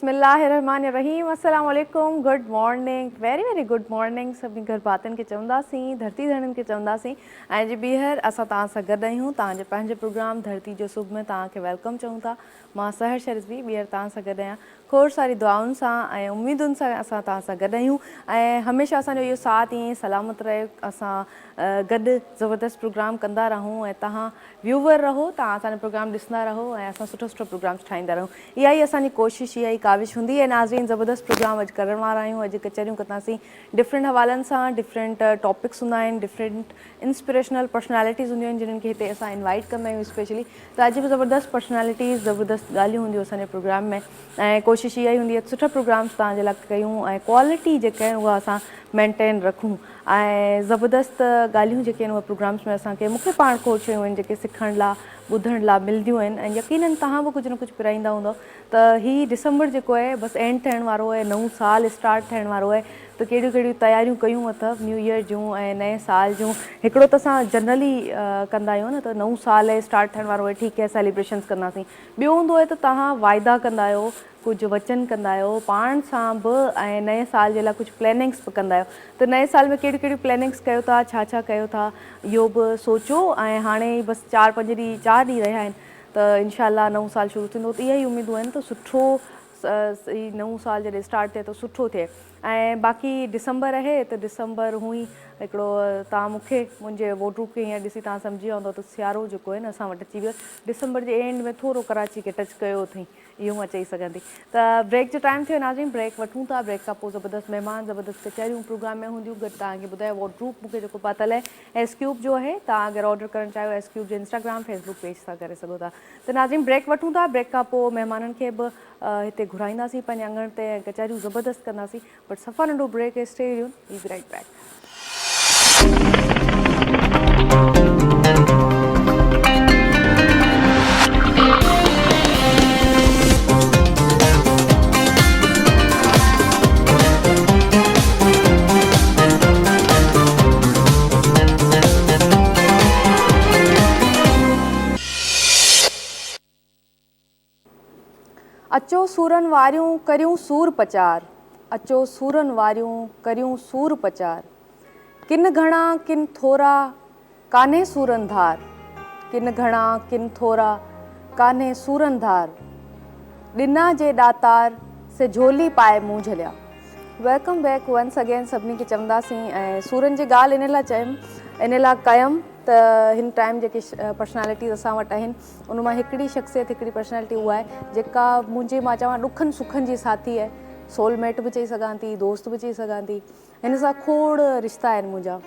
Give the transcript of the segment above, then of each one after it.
बिस्मिल्लाहिर्रहमानिर्रहीम अस्सलाम वालेकुम good morning very good morning सभिनी घर बातन के चवंदासीं धरती धड़न के चवंदासीं ऐं जी ॿीहर असां तव्हां सां गॾु आहियूं तव्हांजे पंहिंजे प्रोग्राम धरती जो सुबह में तव्हांखे वेलकम चऊं था मां सहर शरिज़वी ॿीहर तव्हां सां गॾु आहियां खोड़ सारी दुआउनि सां ऐं उमेदुनि सां असां तव्हां सां गॾु आहियूं ऐं हमेशह असांजो इहो साथ ईअं सलामत रहे असां गॾु ज़बरदस्त प्रोग्राम कंदा रहूं ऐं तव्हां व्यूवर रहो तव्हां असांजो प्रोग्राम ॾिसंदा रहो ऐं असां सुठो प्रोग्राम्स ठाहींदा रहूं इहा ई असांजी कोशिशि इहा ई काविश हूंदी ऐं नाज़रीन ज़बरदस्त प्रोग्राम अॼु करण वारा आहियूं अॼु कचहरियूं कंदासीं डिफरेंट हवालनि सां डिफरेंट टॉपिक्स हूंदा आहिनि डिफरेंट इंस्पिरेशनल पर्सनैलिटीज़ हूंदियूं आहिनि जिन्हनि खे हिते असां इनवाइट कंदा आहियूं स्पेशली त अॼु बि ज़बरदस्त पर्सनैलिटीज़ ज़बरदस्त ॻाल्हियूं हूंदियूं असांजे प्रोग्राम में ऐं कोशिशि इहा ई हूंदी आहे सुठा प्रोग्राम्स तव्हांजे लाइ कयूं ऐं क्वालिटी जेके आहिनि उहा असां मेंटेन रखूं ऐं ज़बरदस्त ॻाल्हियूं जेके आहिनि उहे प्रोग्राम्स में असांखे मूंखे पाण खोड़ शयूं आहिनि जेके सिखण लाइ ॿुधण लाइ मिलंदियूं आहिनि ऐं यकीननि तव्हां बि कुझु न कुझु पिराईंदा हूंदव त हीउ डिसंबर जेको आहे बसि एंड थियण वारो आहे नओं साल स्टार्ट थियण वारो आहे त कहिड़ियूं कहिड़ियूं तयारियूं कयूं अथव न्यू ईयर जूं ऐं नए साल जूं हिकिड़ो त असां जनरली कंदा आहियूं न त नओं साल आहे स्टार्ट थियण वारो आहे ठीकु आहे सेलिब्रेशन्स कंदासीं ॿियो हूंदो आहे त तव्हां वाइदा कंदा आहियो कुझु वचन कंदा आहियो पाण सां बि ऐं नए साल जे लाइ कुझु प्लैनिंग्स बि कंदा आहियो त नए साल में कहिड़ियूं कहिड़ियूं प्लैनिंग्स कयो था छा कयो था इहो बि सोचो ऐं हाणे बसि 4 ॾींहं रहिया आहिनि त इनशाला नओं साल शुरू थींदो त इहा ई उमेदूं आहिनि त सुठो नओं साल जॾहिं स्टार्ट थिए त सुठो थिए ऐं बाक़ी डिसंबर आहे त डिसंबर हूअं ई हिकिड़ो तव्हां मूंखे मुंहिंजे वॉर्डरोब खे हीअं ॾिसी तव्हां सम्झी वेंदव त सियारो जेको आहे न असां वटि अची वियो डिसंबर जे एंड में थोरो कराची खे टच कयो अथई इहो मां चई सघंदी त ब्रेक जो टाइम थियो नाज़रीन ब्रेक वठूं था ब्रेक खां पोइ ज़बरदस्त महिमान ज़बरदस्त कचहरियूं प्रोग्राम में हूंदियूं गॾु तव्हांखे ॿुधायो वॉर्डरोब मूंखे जेको पातल आहे एस क्यूब जो आहे तव्हां अगरि ऑडर करणु चाहियो एस क्यूब जो इंस्टाग्राम फेसबुक पेज सां करे सघो था त नाज़रीन ब्रेक वठूं था ब्रेक खां पोइ महिमाननि खे बि हिते घुराईंदासीं पंहिंजे अंगण ते ऐं कचहरियूं ज़बरदस्त कंदासीं बट सफ़ा नंढो ब्रेक स्टे यून बी राइट बैक अचो सूरनि वारियूं करियूं सूर पचार अचो सूरनि वारियूं करियूं सूर पचार किन घणा किन थोरा कान्हे सूरनि धार किन घणा किन थोरा कान्हे सूरनि धार ॾिना जे ॾातार से झोली पाए मूं झलिया वेलकम बैक वंस अगेन सभिनी खे चवंदासीं ऐं सूरनि जी ॻाल्हि इन लाइ चयमि इन लाइ कयमि त हिन टाइम जेके पर्सनैलिटीज़ असां वटि आहिनि उन मां हिकिड़ी शख़्सियत हिकिड़ी पर्सनैलिटी उहा आहे जेका मुंहिंजी मां चवां ॾुखनि सुखनि जी साथी आहे सोलमेट बि चई सघां थी दोस्त बि चई सघां थी हिन सां खोड़ रिश्ता आहिनि मुंहिंजा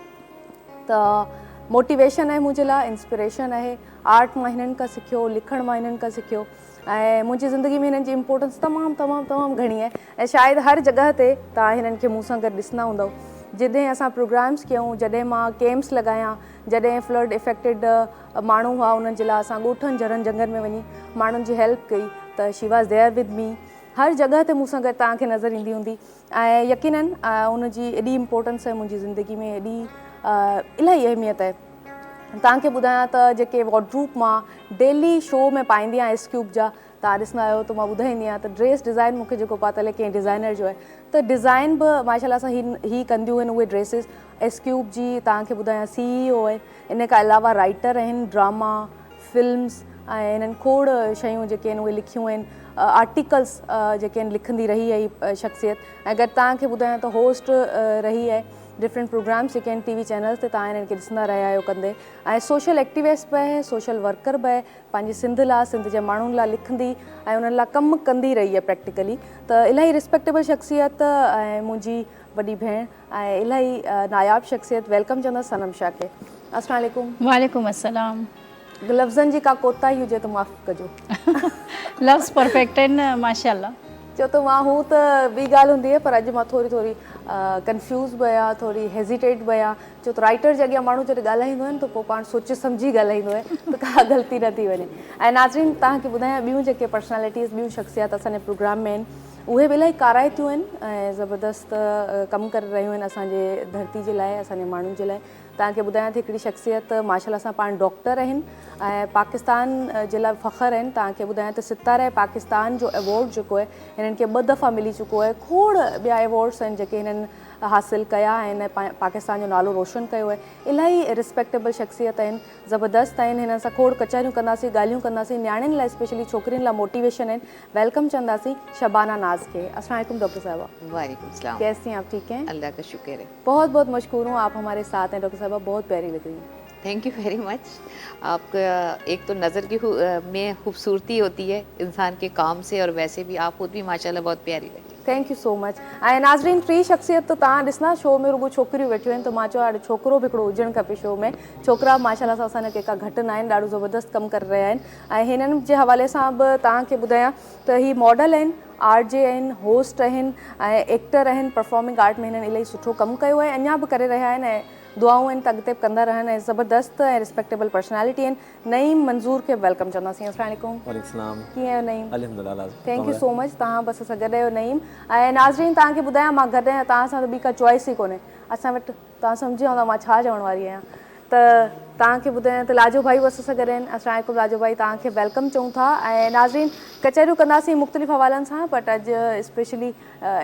त मोटिवेशन आहे मुंहिंजे लाइ इंस्पिरेशन आहे आर्ट मां हिननि खां सिखियो लिखण मां हिननि खां सिखियो ऐं मुंहिंजी ज़िंदगी में हिननि जी इम्पोर्टेंस तमामु घणी आहे ऐं शायदि हर जॻह ते तव्हां हिननि खे मूं सां गॾु ॾिसंदा हूंदव जॾहिं असां प्रोग्राम्स कयूं जॾहिं मां कैम्प्स लॻायां जॾहिं फ्लड इफेक्टेड माण्हू हुआ उन्हनि जे लाइ असां ॻोठनि जरनि जंगनि में वञी माण्हुनि जी हेल्प कई त she was there with me हर जॻह ते मूं सां गॾु तव्हांखे नज़र ईंदी हूंदी ऐं यकीननि उनजी एॾी इम्पोर्टेंस आहे मुंहिंजी ज़िंदगी में एॾी इलाही अहमियत आहे तव्हांखे ॿुधायां त जेके वॉर्डरोब मां डेली शो में पाईंदी आहियां एस क्यूब जा तव्हां ॾिसंदा आहियो त मां ॿुधाईंदी आहियां त ड्रेस डिज़ाइन मूंखे जेको पातल आहे कंहिं डिज़ाइनर जो आहे त डिज़ाइन बि माशाल्लाह सां ही कंदियूं आहिनि उहे ड्रेसिस एस क्यूब जी तव्हांखे ॿुधायां CEO आहे इन खां अलावा राइटर आहिनि ड्रामा फिल्म्स ऐं हिननि खोड़ शयूं जेके आहिनि उहे लिखियूं आहिनि आर्टिकल्स जेके आहिनि लिखंदी रही आहे शख़्सियत ऐं गॾु तव्हांखे ॿुधायां त होस्ट रही आहे डिफरेंट प्रोग्राम्स जेके आहिनि TV चैनल्स ते तव्हां हिननि खे ॾिसंदा रहिया आहियो कंदे ऐं सोशल एक्टिविस्ट बि आहे सोशल वर्कर बि आहे पंहिंजी सिंध लाइ सिंध जे माण्हुनि लाइ लिखंदी ऐं उन्हनि लाइ कमु कंदी रही आहे प्रैक्टिकली त इलाही रिस्पेक्टेबल शख़्सियत ऐं मुंहिंजी वॾी भेण ऐं इलाही नायाब शख़्सियत वेलकम चवंदसि सनम शाह खे अस्सलाम वालेकुम वालेकुम अस्सलाम लफ़्ज़नि जी का कोताही हुजे त माफ़ कजो लव्स परफेक्ट आहिनि माशाल्लाह चओ त मां हू त ॿी ॻाल्हि हूंदी आहे पर अॼु मां थोरी कंफ्यूज़ बि आहियां थोरी हेज़िटेट बि आहियां छो त राइटर जे अॻियां माण्हू जॾहिं ॻाल्हाईंदो आहे न त पोइ पाण सोचे सम्झी ॻाल्हाईंदो आहे त का ग़लती न थी वञे ऐं नाज़रीन तव्हांखे ॿुधायां ॿियूं जेके पर्सनैलिटीज़ ॿियूं शख़्सियत असांजे प्रोग्राम में आहिनि उहे बि इलाही काराइतियूं आहिनि ऐं ज़बरदस्त कमु करे रहियूं आहिनि असांजे धरती जे लाइ असांजे माण्हुनि जे लाइ तव्हांखे ॿुधायां थी हिकिड़ी शख़्सियत माशाल्लाह सां पाण डॉक्टर आहिनि ऐं पाकिस्तान जे लाइ फ़ख़्रु आहिनि। तव्हांखे ॿुधायां त सितारे पाकिस्तान जो अवॉर्ड जेको आहे हिननि खे 2 दफ़ा मिली चुको आहे। खोड़ ॿिया अवॉर्ड्स आहिनि जेके हिननि हासिल कया आहिनि, पाकिस्तान जो नालो रोशन कयो आहे। इलाही रिस्पेक्टेबल शख़्सियत आहिनि, ज़बरदस्त आहिनि। हिननि सां खोड़ कचहरियूं कंदासीं, ॻाल्हियूं कंदासीं, नियाणियुनि लाइ स्पेशली छोकिरियुनि लाइ मोटिवेशन आहिनि। वेलकम चवंदासीं शबाना नाज़ खे। अस्सलाम वालेकुम डॉक्टर साहिबा। वालेकुम सलाम। कैसी हैं आप? ठीक हैं? अल्लाह का शुक्र है। बहुत बहुत मशकूर हूँ, आप हमारे साथ हैं डॉक्टर साहिबा, बहुत प्यारी लग रही हैं। Thank you very much. आपका एक तो नज़र की में खूबसूरती होती है इंसान के काम से, और वैसे भी आप खुद भी माशाल्लाह बहुत प्यारी लगी। Thank you so much. ऐं नाज़रीन, टी शख़्सियत तो तव्हां ॾिसंदा शो में रुगो छोकिरियूं वेठियूं आहिनि, त मां चयो हाणे छोकिरो बि हिकिड़ो हुजणु खपे शो में। छोकिरा माशाल्लाह सां असांजा कंहिंका घटि न आहिनि, ॾाढो ज़बरदस्त कमु करे रहिया आहिनि। ऐं हिननि जे हवाले सां बि तव्हांखे ॿुधायां त ही मॉडल आहिनि, RJ आहिनि, होस्ट आहिनि ऐं एक्टर आहिनि। परफॉर्मिंग आर्ट में हिननि इलाही सुठो कमु कयो आहे, अञा बि करे रहिया आहिनि ऐं दुआऊं आहिनि त अॻिते बि कंदा रहनि। ऐं ज़बरदस्त ऐं रिस्पेक्टेबल पर्सनैलिटी आहिनि। नईम मंज़ूर खे वेलकम चवंदासीं। अस्सलाम वालेकुम। वालेकुम सलाम। कीअं आहियो नईम? अल्हम्दुलिल्लाह। Thank you so much. तव्हां बसि असां गॾु आहियो नईम। ऐं नाज़रीन, तव्हांखे ॿुधायां मां गॾु आहियां, तव्हां सां त ॿी का चॉइस ई कोन्हे असां वटि। तव्हां सम्झी वेंदा मां छा चवण वारी आहियां। त तव्हांखे ॿुधायां त लाजो भाई बसि असां गॾु आहिनि। अस्सलाम वालेकुम लाजो भाई, तव्हांखे वेलकम चऊं था। ऐं नाज़रीन, कचहरियूं कंदासीं मुख़्तलिफ़ हवालनि सां, बट अॼु स्पेशली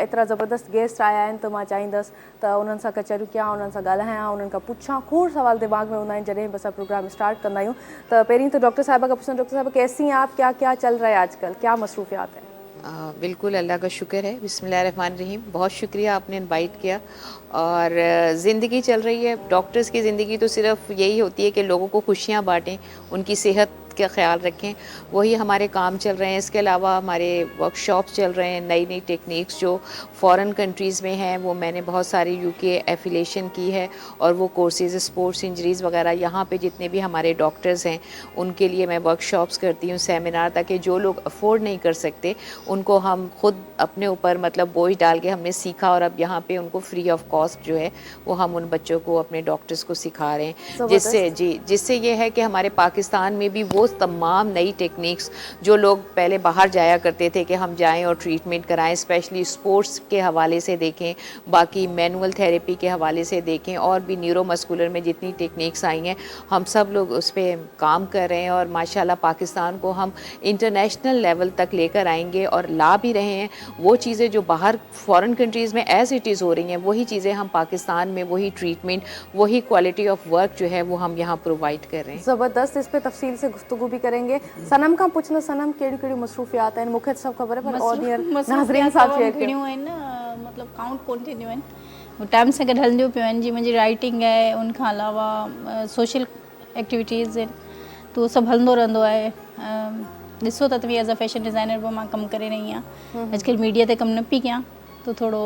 एतिरा ज़बरदस्त गेस्ट आया आहिनि त मां चाहींदसि त उन्हनि सां कचहरियूं कयां, उन्हनि सां ॻाल्हायां, उन्हनि खां पुछां। खोड़ सवाल दिमाग़ में हूंदा आहिनि जॾहिं बि असां प्रोग्राम स्टार्ट कंदा आहियूं। त पहिरीं तो डॉक्टर साहिबा खां पुछां, डॉक्टर साहिबा कैसी हैं आप? क्या क्या चल रहा है आजकल, क्या मसरूफियात है? बिल्कुल अल्लाह का शुक्र है। बिस्मिल्लाहिर्रहमानिर्रहीम। बहुत शुक्रिया आपने इनवाइट किया। और ज़िंदगी चल रही है। डॉक्टर्स की ज़िंदगी तो सिर्फ यही होती है कि लोगों को खुशियाँ बांटें, उनकी सेहत का ख्याल रखें, वही हमारे काम चल रहे हैं। इसके अलावा हमारे वर्कशॉप्स चल रहे हैं, नई नई टेक्निक्स जो फ़ॉरेन कंट्रीज़ में हैं वो मैंने बहुत सारी UK एफिलेशन की है, और वो कोर्सेज़ स्पोर्ट्स इंजरीज़ वगैरह यहाँ पे जितने भी हमारे डॉक्टर्स हैं उनके लिए मैं वर्कशॉप्स करती हूँ, सेमिनार, ताकि जो लोग अफोर्ड नहीं कर सकते उनको हम खुद अपने ऊपर मतलब बोझ डाल के हमने सीखा, और अब यहाँ पे उनको फ्री ऑफ कॉस्ट जो है वो हम उन बच्चों को, अपने डॉक्टर्स को सिखा रहे हैं, जिससे ये है कि हमारे पाकिस्तान में भी वो तमाम नई टेक्निक्स जो लोग पहले बाहर जाया करते थे कि हम जाएं और ट्रीटमेंट कराएं, स्पेशली स्पोर्ट्स के हवाले से देखें, बाकी मैनुअल थेरेपी के हवाले से देखें, और भी न्यूरोमस्कुलर में जितनी टेक्निक्स आई हैं हम सब लोग उस पर काम कर रहे हैं। और माशाल्लाह पाकिस्तान को हम इंटरनेशनल लेवल तक लेकर आएंगे और ला भी रहे हैं। वो चीज़ें जो बाहर फॉरेन कंट्रीज़ में एज इट इज़ हो रही हैं, वही चीज़ें हम पाकिस्तान में, वही ट्रीटमेंट, वही क्वालिटी ऑफ वर्क जो है वो हम यहाँ प्रोवाइड कर रहे हैं। ज़बरदस्त, इस पे तफसील से गुफ्तगू भी करेंगे। सनम का पूछना, सनम केड़ी केड़ी मसरूफियात आहिनि? मूंखे सब ख़बर है पर ऑडियर नाज़रीन साहब शेयर कयो। मतलब काउंट कोन थींदियूं आहिनि, वो टाइम सां गॾु हलंदियूं पियूं आहिनि। जी मुंहिंजी राइटिंग आहे, उनखां अलावा सोशल एक्टिविटीज़ आहिनि, त उहो सभु हलंदो रहंदो आहे। ॾिसो त एज़ अ फैशन डिज़ाइनर बि मां कमु करे रही आहियां। अॼुकल्ह मीडिया ते कमु न पई कयां, त थोरो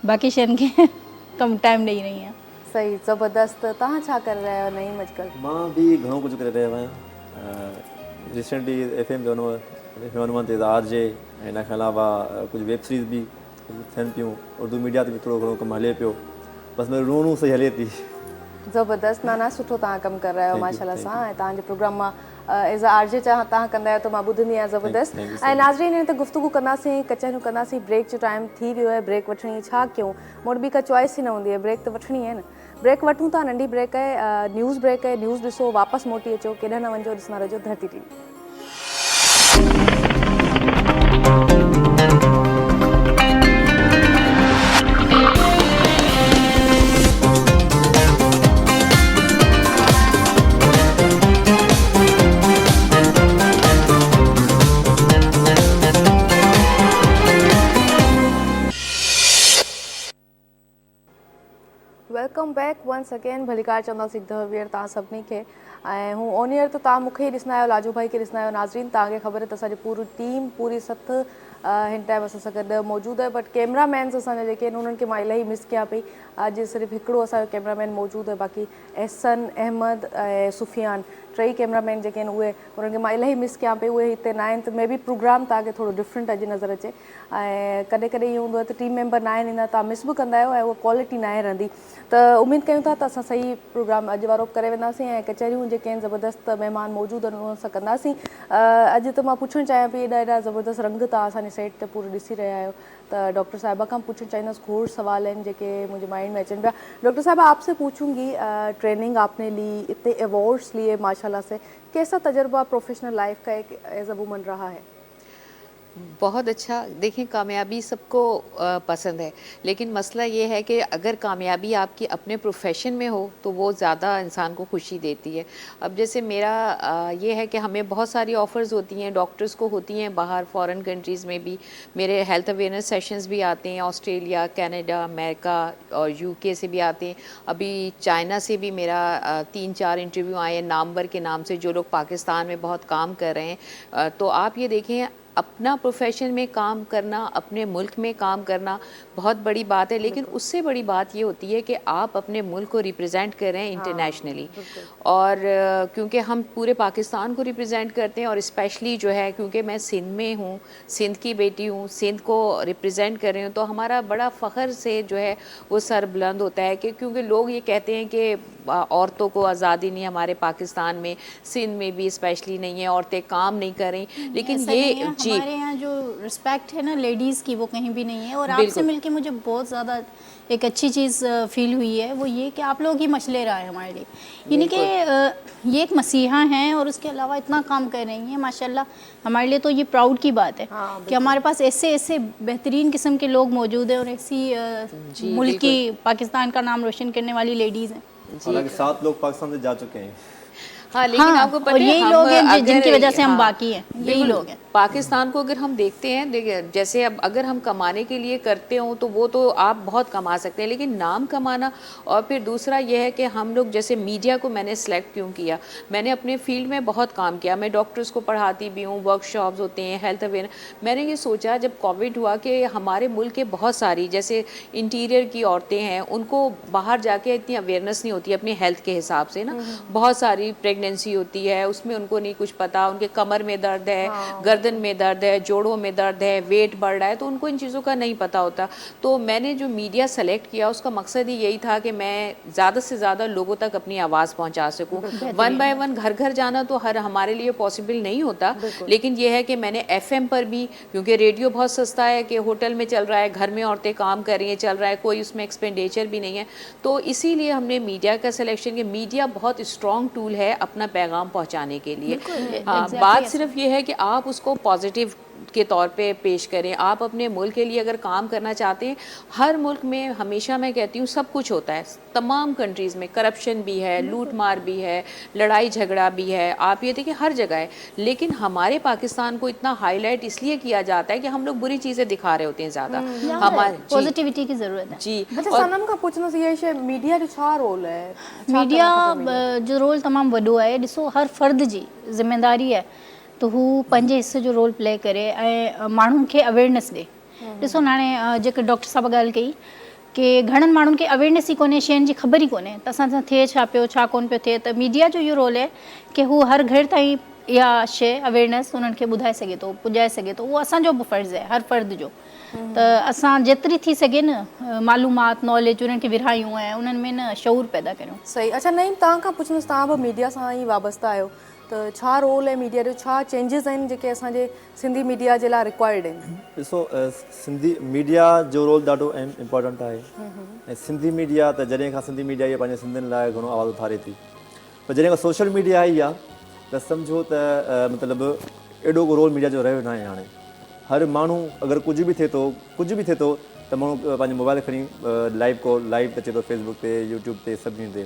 बाक़ी शयुनि खे कमु टाइम ॾेई रही आहियां। सही, ज़बरदस्त। तव्हां छा करे रहिया आहियो नईम अॼुकल्ह? मां बि घणो कुझु करे रहियो आहियां। रिसेंटली FM ते वञो ते RJ, ऐं हिन खां अलावा कुझु वेब सीरीज़ बि थियनि पियूं, उर्दू मीडिया ते बि थोरो घणो कमु हले पियो। बसि मेरी रूं सही हले थी। ज़बरदस्त, ना सुठो तव्हां कमु करे रहिया आहियो माशाल्लाह सां। ऐं तव्हांजे प्रोग्राम मां एज़ अ RJ तव्हां कंदा आहियो त मां ॿुधंदी आहियां। ज़बरदस्त। ऐं नाज़रीन, हिन ते गुफ्तगू कंदासीं, कचहरियूं कंदासीं। ब्रेक जो टाइम थी वियो आहे, ब्रेक वठणी छा कयूं, मूं वटि ॿी का चॉइस ई न हूंदी आहे, ब्रेक त वठणी आहे न। ब्रेक वठूं था, नंढी ब्रेक आहे, न्यूज़ ब्रेक आहे। न्यूज़ ॾिसो, वापसि मोटी अचो, केॾांहुं न वञो, ॾिसंदा रहिजो धरती TV। Welcome back once again. भलीकार चवंदासीं हिकु दफ़ो ॿीहर तव्हां सभिनी खे। ऐं हू ऑन एयर त तव्हां मूंखे ई ॾिसंदा आहियो, लाजू भाई खे ॾिसंदा आहियो। नाज़रीन, तव्हांखे ख़बर आहे त असांजी पूरी टीम, पूरी सथ हिन टाइम असां सां गॾु मौजूदु आहे। बट कैमरामैन्स असांजा जेके आहिनि उन्हनि खे मां इलाही मिस कयां पई। अॼु सिर्फ़ु हिकिड़ो असांजो कैमरामैन मौजूदु आहे, बाक़ी एहसन, अहमद ऐं सुफ़ियान, टई कैमरामैन जेके आहिनि उहे, उन्हनि खे मां इलाही मिस कयां पई। उहे हिते न आहिनि, त मे बी प्रोग्राम तव्हांखे थोरो डिफरेंट अॼु नज़र अचे। ऐं कॾहिं कॾहिं ईअं हूंदो आहे त टीम मेंबर न आहिनि, ईंदा तव्हां मिस बि कंदा आहियो, ऐं उहा क्वालिटी न आहे रहंदी। त उमेदु कयूं था त असां सही प्रोग्राम अॼु वारो करे वेंदासीं। ऐं कचहरियूं जेके आहिनि ज़बरदस्त महिमान मौजूदु आहिनि, उन्हनि सां कंदासीं। अॼु त मां पुछणु चाहियां पई, एॾा ज़बरदस्त रंग तव्हां असांजे सेट ते पूरो ॾिसी रहिया आहियो, तो डॉक्टर साहिबा खां पुछणु चाहींदसि खोड़ सवाल आहिनि जेके मुंहिंजे माइंड में अचनि पिया। डॉक्टर साहिबा आपसे पूछूंगी, ट्रेनिंग आपने ली, इतने अवार्ड्स लिए माशाल्लाह से, कैसा तजर्बा प्रोफेशनल लाइफ का एक एज अ वुमन रहा है? बहुत अच्छा। देखें, कामयाबी सबको पसंद है, लेकिन मसला ये है कि अगर कामयाबी आपकी अपने प्रोफेशन में हो तो वो ज़्यादा इंसान को खुशी देती है। अब जैसे मेरा ये है कि हमें बहुत सारी ऑफ़र्स होती हैं, डॉक्टर्स को होती हैं बाहर फॉरेन कंट्रीज़ में भी। मेरे हेल्थ अवेयरनेस सेशंस भी आते हैं, ऑस्ट्रेलिया, कनाडा, अमेरिका और यूके से भी आते हैं। अभी चाइना से भी मेरा 3-4 इंटरव्यू आए हैं नामवर के नाम से, जो लोग पाकिस्तान में बहुत काम कर रहे हैं। तो आप ये देखें, अपना प्रोफेशन में काम करना, अपने मुल्क में काम करना बहुत बड़ी बात है, लेकिन उससे बड़ी बात ये होती है कि आप अपने मुल्क को रिप्रेजेंट कर रहे हैं इंटरनेशनली। और क्योंकि हम पूरे पाकिस्तान को रिप्रेजेंट करते हैं, और स्पेशली जो है क्योंकि मैं सिंध में हूँ, सिंध की बेटी हूँ, सिंध को रिप्रेजेंट कर रही हूँ, तो हमारा बड़ा फ़ख्र से जो है वो सर बुलंद होता है कि क्योंकि लोग ये कहते हैं कि औरतों को आज़ादी नहीं, हमारे पाकिस्तान में, सिंध में भी स्पेशली नहीं है, औरतें काम नहीं कर रही, लेकिन ये हमारे यहाँ जो रिस्पेक्ट है ना लेडीज़ की, वो कहीं भी नहीं है। और आपसे मिलके मुझे बहुत ज़्यादा एक अच्छी चीज़ फील हुई है, वो ये कि आप लोग ही मसले रहा है हमारे लिए, यानी कि ये एक मसीहा हैं और उसके अलावा इतना काम कर रही हैं माशाल्लाह। हमारे लिए तो ये प्राउड की बात है कि हमारे पास ऐसे ऐसे बेहतरीन किस्म के लोग मौजूद हैं और ऐसी मुल्क की, पाकिस्तान का नाम रोशन करने वाली लेडीज़ हैं। हालांकि 7 लोग पाकिस्तान से जा चुके हैं। हाँ, लेकिन आपको पता और है, यही लोग हैं जिनकी वजह से हम बाकी हैं, यही लोग हैं। पाकिस्तान को अगर हम देखते हैं, देखिए जैसे अब अगर हम कमाने के लिए करते हो तो वो तो आप बहुत कमा सकते हैं, लेकिन नाम कमाना, और फिर दूसरा ये है कि हम लोग जैसे मीडिया को मैंने सेलेक्ट क्यों किया, मैंने अपने फील्ड में बहुत काम किया, मैं डॉक्टर्स को पढ़ाती भी हूँ, वर्कशॉप्स होते हैं, हेल्थ अवेयर। मैंने ये सोचा जब कोविड हुआ कि हमारे मुल्क के बहुत सारी जैसे इंटीरियर की औरतें हैं, उनको बाहर जाके इतनी अवेयरनेस नहीं होती अपनी हेल्थ के हिसाब से ना, बहुत सारी प्रेगनेंसी होती है, उसमें उनको नहीं कुछ पता, उनके कमर में दर्द है, गर्दन में दर्द है, जोड़ों में दर्द है, वेट बढ़ रहा है, तो उनको इन चीज़ों का नहीं पता होता। तो मैंने जो मीडिया सेलेक्ट किया उसका मकसद ही यही था कि मैं ज़्यादा से ज़्यादा लोगों तक अपनी आवाज़ पहुंचा सकूं। 1 बाय 1 घर घर जाना तो हमारे लिए पॉसिबल नहीं होता, लेकिन यह है कि मैंने FM पर भी, क्योंकि रेडियो बहुत सस्ता है कि होटल में चल रहा है, घर में औरतें काम कर रही हैं, चल रहा है, कोई उसमें एक्सपेंडिचर भी नहीं है, तो इसीलिए हमने मीडिया का सिलेक्शन किया। मीडिया बहुत स्ट्रॉन्ग टूल है अपना पैगाम पहुंचाने के लिए। हाँ, बात सिर्फ ये है कि आप उसको पॉजिटिव के तौर पे पेश करें। आप अपने मुल्क के लिए अगर काम करना चाहते हैं, हर मुल्क में हमेशा मैं कहती हूँ सब कुछ होता है, तमाम कंट्रीज़ में करप्शन भी है, लूट मार भी है, लड़ाई झगड़ा भी है, आप ये देखिए हर जगह है, लेकिन हमारे पाकिस्तान को इतना हाईलाइट इसलिए किया जाता है कि हम लोग बुरी चीज़ें दिखा रहे होते हैं ज़्यादा। हमारे पॉजिटिविटी की ज़रूरत है जी। अच्छा, सनम का पूछना ये है, मीडिया जो छा रोल है, मीडिया जो रोल तमामु वॾो आहे। ॾिसो, हर फ़र्द जी ज़िम्मेदारी आहे तो हू पंहिंजे हिसे जो रोल प्ले करे ऐं माण्हुनि खे अवेयरनेस ॾे। ॾिसो, हाणे जेके डॉक्टर साहब ॻाल्हि कई कि घणनि माण्हुनि खे अवेयरनेस ई कोन्हे, शयुनि जी ख़बर ई कोन्हे त असां सां थिए छा पियो, छा कोन पियो थिए। त मीडिया जो इहो रोल आहे कि हू हर घर ताईं इहा शइ अवेयरनेस उन्हनि खे ॿुधाए सघे थो, पुॼाए सघे थो। उहो असांजो बि फ़र्ज़ु आहे, हर फ़र्द जो। त असां जेतिरी थी सघे न मालूमात, नॉलेज उन्हनि खे विरहायूं ऐं उन्हनि में न शऊर पैदा करियूं। सही। अच्छा नईम, तव्हां खां पुछंदसि, तव्हां बि मीडिया सां ई वाबस्ता आहियो, त छा रोल आहे मीडिया जो, छा चेंजिस आहिनि जेके असांजे सिंधी मीडिया जे लाइ रिक्वायर्ड आहिनि? ॾिसो, सिंधी मीडिया जो रोल ॾाढो इम्पोर्टेंट आहे, ऐं सिंधी मीडिया त जॾहिं खां सिंधी मीडिया इहा पंहिंजे सिंधियुनि लाइ घणो आवाज़ उथारे थी, पर जॾहिं खां सोशल मीडिया आई आहे त सम्झो त मतिलबु एॾो को रोल मीडिया जो रहियो न आहे। हाणे हर माण्हू अगरि कुझु बि थिए थो त माण्हू पंहिंजो मोबाइल खणी लाइव अचे थो, फेसबुक ते, यूट्यूब ते, सभिनी ते।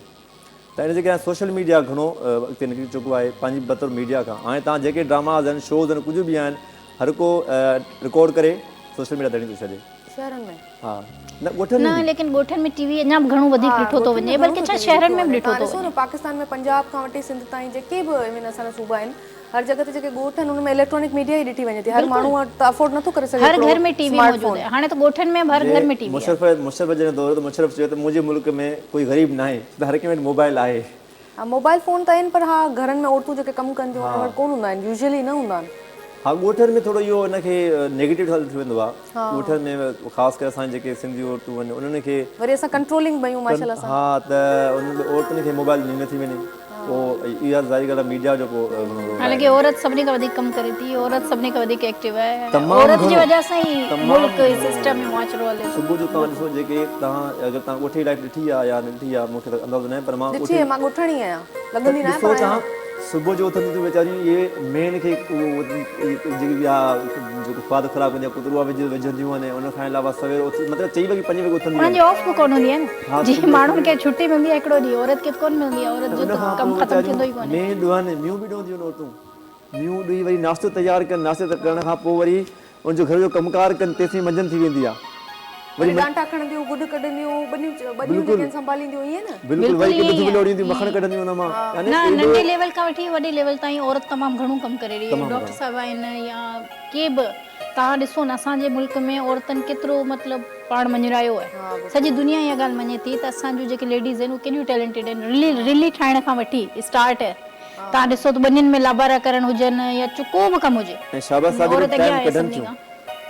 त हिन जे करे सोशल मीडिया घणो अॻिते निकिरी चुको आहे पंहिंजी बतौर मीडिया खां। हाणे तव्हां जेके ड्रामाज़ आहिनि, शोज़ आहिनि, कुझु बि आहिनि, हर को रिकॉर्ड करे सोशल मीडिया ते थो छॾे। शहरनि में? हा, न ॻोठनि में, लेकिन ॻोठनि में टीवी अञा बि घणो वधीक ॾिठो थो वञे, बल्कि छा शहरनि में बि ॾिठो थो वञे। पाकिस्तान में पंजाब खां वठी सिंध ताईं जेके बि इवन असांजा सूबा आहिनि, हर जगह ते जेके ॻोठ आहिनि उनमें इलेक्ट्रॉनिक मीडिया ई ॾिठी वञे थी। हर माण्हू वटि त अफोर्ड नथो करे सघे, हर घर में टीवी मौजूद है। हाणे त ॻोठनि में हर घर में टीवी है। मुशर्रफ जॾहिं दौर त मुशर्रफ चयो त मुंहिंजे मुल्क में कोई ग़रीब न आहे, त हर कंहिं वटि मोबाइल आहे। मोबाइल फ़ोन त आहिनि, पर हा घरनि में औरतूं जेके कमु कनि थियूं उन वटि कोन हूंदा आहिनि, यूजुअली न हूंदा आहिनि। हा, ॻोठनि में थोरो इहो हिनखे नेगेटिव हल थी वेंदो आहे। ॻोठनि में ख़ासि करे असां जेके सिंधी औरतूं आहिनि उन्हनि खे वरी असां कंट्रोलिंग बयूं माशाल्लाह सां। हा, त उन औरतुनि खे मोबाइल ॾिनी नथी वञे, पोइ इहा ज़ाहिर ॻाल्हि आहे मीडिया जो पोइ घणो रोल आहे। हालांकि औरत सभिनी खां वधीक कमु करे थी, औरत सभिनी खां वधीक एक्टिव आहे, तमामु औरत जी घणो, वजह सां ई तमामु मुल्क घणो। सिस्टम में मुआशरो हले थो। सुबुह जो तव्हां ॾिसो जेके तव्हां अगरि तव्हां ॻोठी लाइफ ॾिठी आहे या न ॾिठी आहे मूंखे त अंदाज़ो न आहे, पर मां ॾिठी आहे, मां ॻोठणी आहियां, लॻंदी न आहे ॾिसो पर तव्हां आहियां। सुबुह जो उथंदी थियूं वेचारियूं, इहे मेन खे जेकी आहे जेको स्वादु ख़राबु कंदी आहे कुतरुआ विझंदियूं आहिनि, उन खां अलावा सवेर मतिलबु 4 वॻे 5 वॻे उथंदियूं उन्हनि जी ऑफ बि कोन हूंदी आहे हा, न, जीअं माण्हुनि खे छुट्टी मिलंदी आहे हिकिड़ो ॾींहुं, औरत खे कोन मिलंदी आहे, औरत जो उन खां त कमु पोइ ख़तमु थींदो ई वेचारियूं कोन्हे। मेन ॾुहनि म्यूं बि ॾोंदियूं आहिनि औरतूं, म्यूं ॾुई वरी नाश्तो तयारु कनि, नाश्ते करण खां पोइ वरी उनजो घर जो कमुकारु कनि, तेसीं मंझंदि थी वेंदी आहे। वरी डांटा खणंदियूं, गुॾ कढंदियूं, ॿनियूं जेके संभालींदियूं ईअं न। बिल्कुलु वरी ॾुध विलोड़ींदियूं, मखण कढंदियूं हुन मां, यानी न एॾो- नंढे लेवल खां वठी वॾे लेवल ताईं औरत तमामु घणो कमु करे रही आहे। डॉक्टर साहब आहिनि या के बि, तव्हां ॾिसो न असांजे मुल्क में औरतनि केतिरो मतिलबु पाण मञरायो आहे, सॼी दुनिया इहा ॻाल्हि मञे थी त असांजूं जेके लेडीज़ आहिनि उहे केॾियूं टैलेंटेड आहिनि। रिली ठाहिण खां वठी स्टार्ट आहे, तव्हां ॾिसो त ॿनियुनि में लाबारा करण हुजनि या को बि कमु हुजे, ऐं शाबाश साहिब औरत टाइम अॻियां आहे कढनि सभिनी थियूं खां।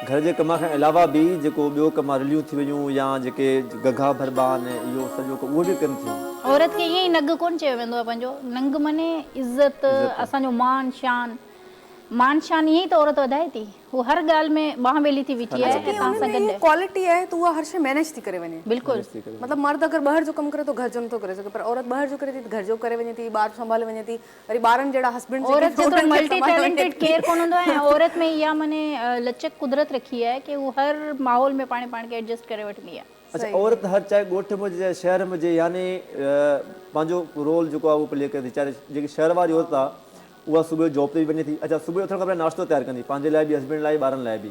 घर जे कम खां अलावा बि जेको ॿियो कम रिलियूं थी वियूं या जेके गघा भरबा आहिनि, इहो सॼो कमु उहो बि कनि थियूं। औरत खे ईअं ई नंग कोन चयो वेंदो आहे पंहिंजो, नंग माने इज़त, असांजो मान शान, मान शान ईअं ई त औरत वधाए थी, उहो हर ॻाल्हि में बांह ॿेली थी बीठी आहे ऐं तव्हां सां गॾु आहे। क्वालिटी आहे त उहा हर शइ मैनेज थी करे वञे। बिल्कुलु मतिलबु मर्द अगरि ॿाहिरि जो कमु करे तो घर जो नथो करे सघे, पर औरत ॿाहिरि जो करे थी त घर जो करे वञे थी, ॿार संभाले वञे थी, वरी ॿारनि जहिड़ा हस्बैंड औरत जेतिरो मल्टी टैलेंटेड केयर कोन हूंदो आहे, ऐं औरत में इहा माने लचक कुदरत रखी आहे कि उहो हर माहौल में पाण खे एडजस्ट करे वठंदी आहे। अच्छा, औरत हर चाहे ॻोठ में हुजे चाहे शहर में हुजे, यानी पंहिंजो रोल जेको आहे उहो प्ले करे थी। चाहे जेकी शहर वारी औरत आहे उहा सुबुह जो जॉब ते बि वञे थी। अच्छा, सुबुह जो उथण खां पहिरियों नाश्तो तयारु कंदी, पंहिंजे लाइ बि, हस्बैंड लाइ, ॿारनि लाइ बि,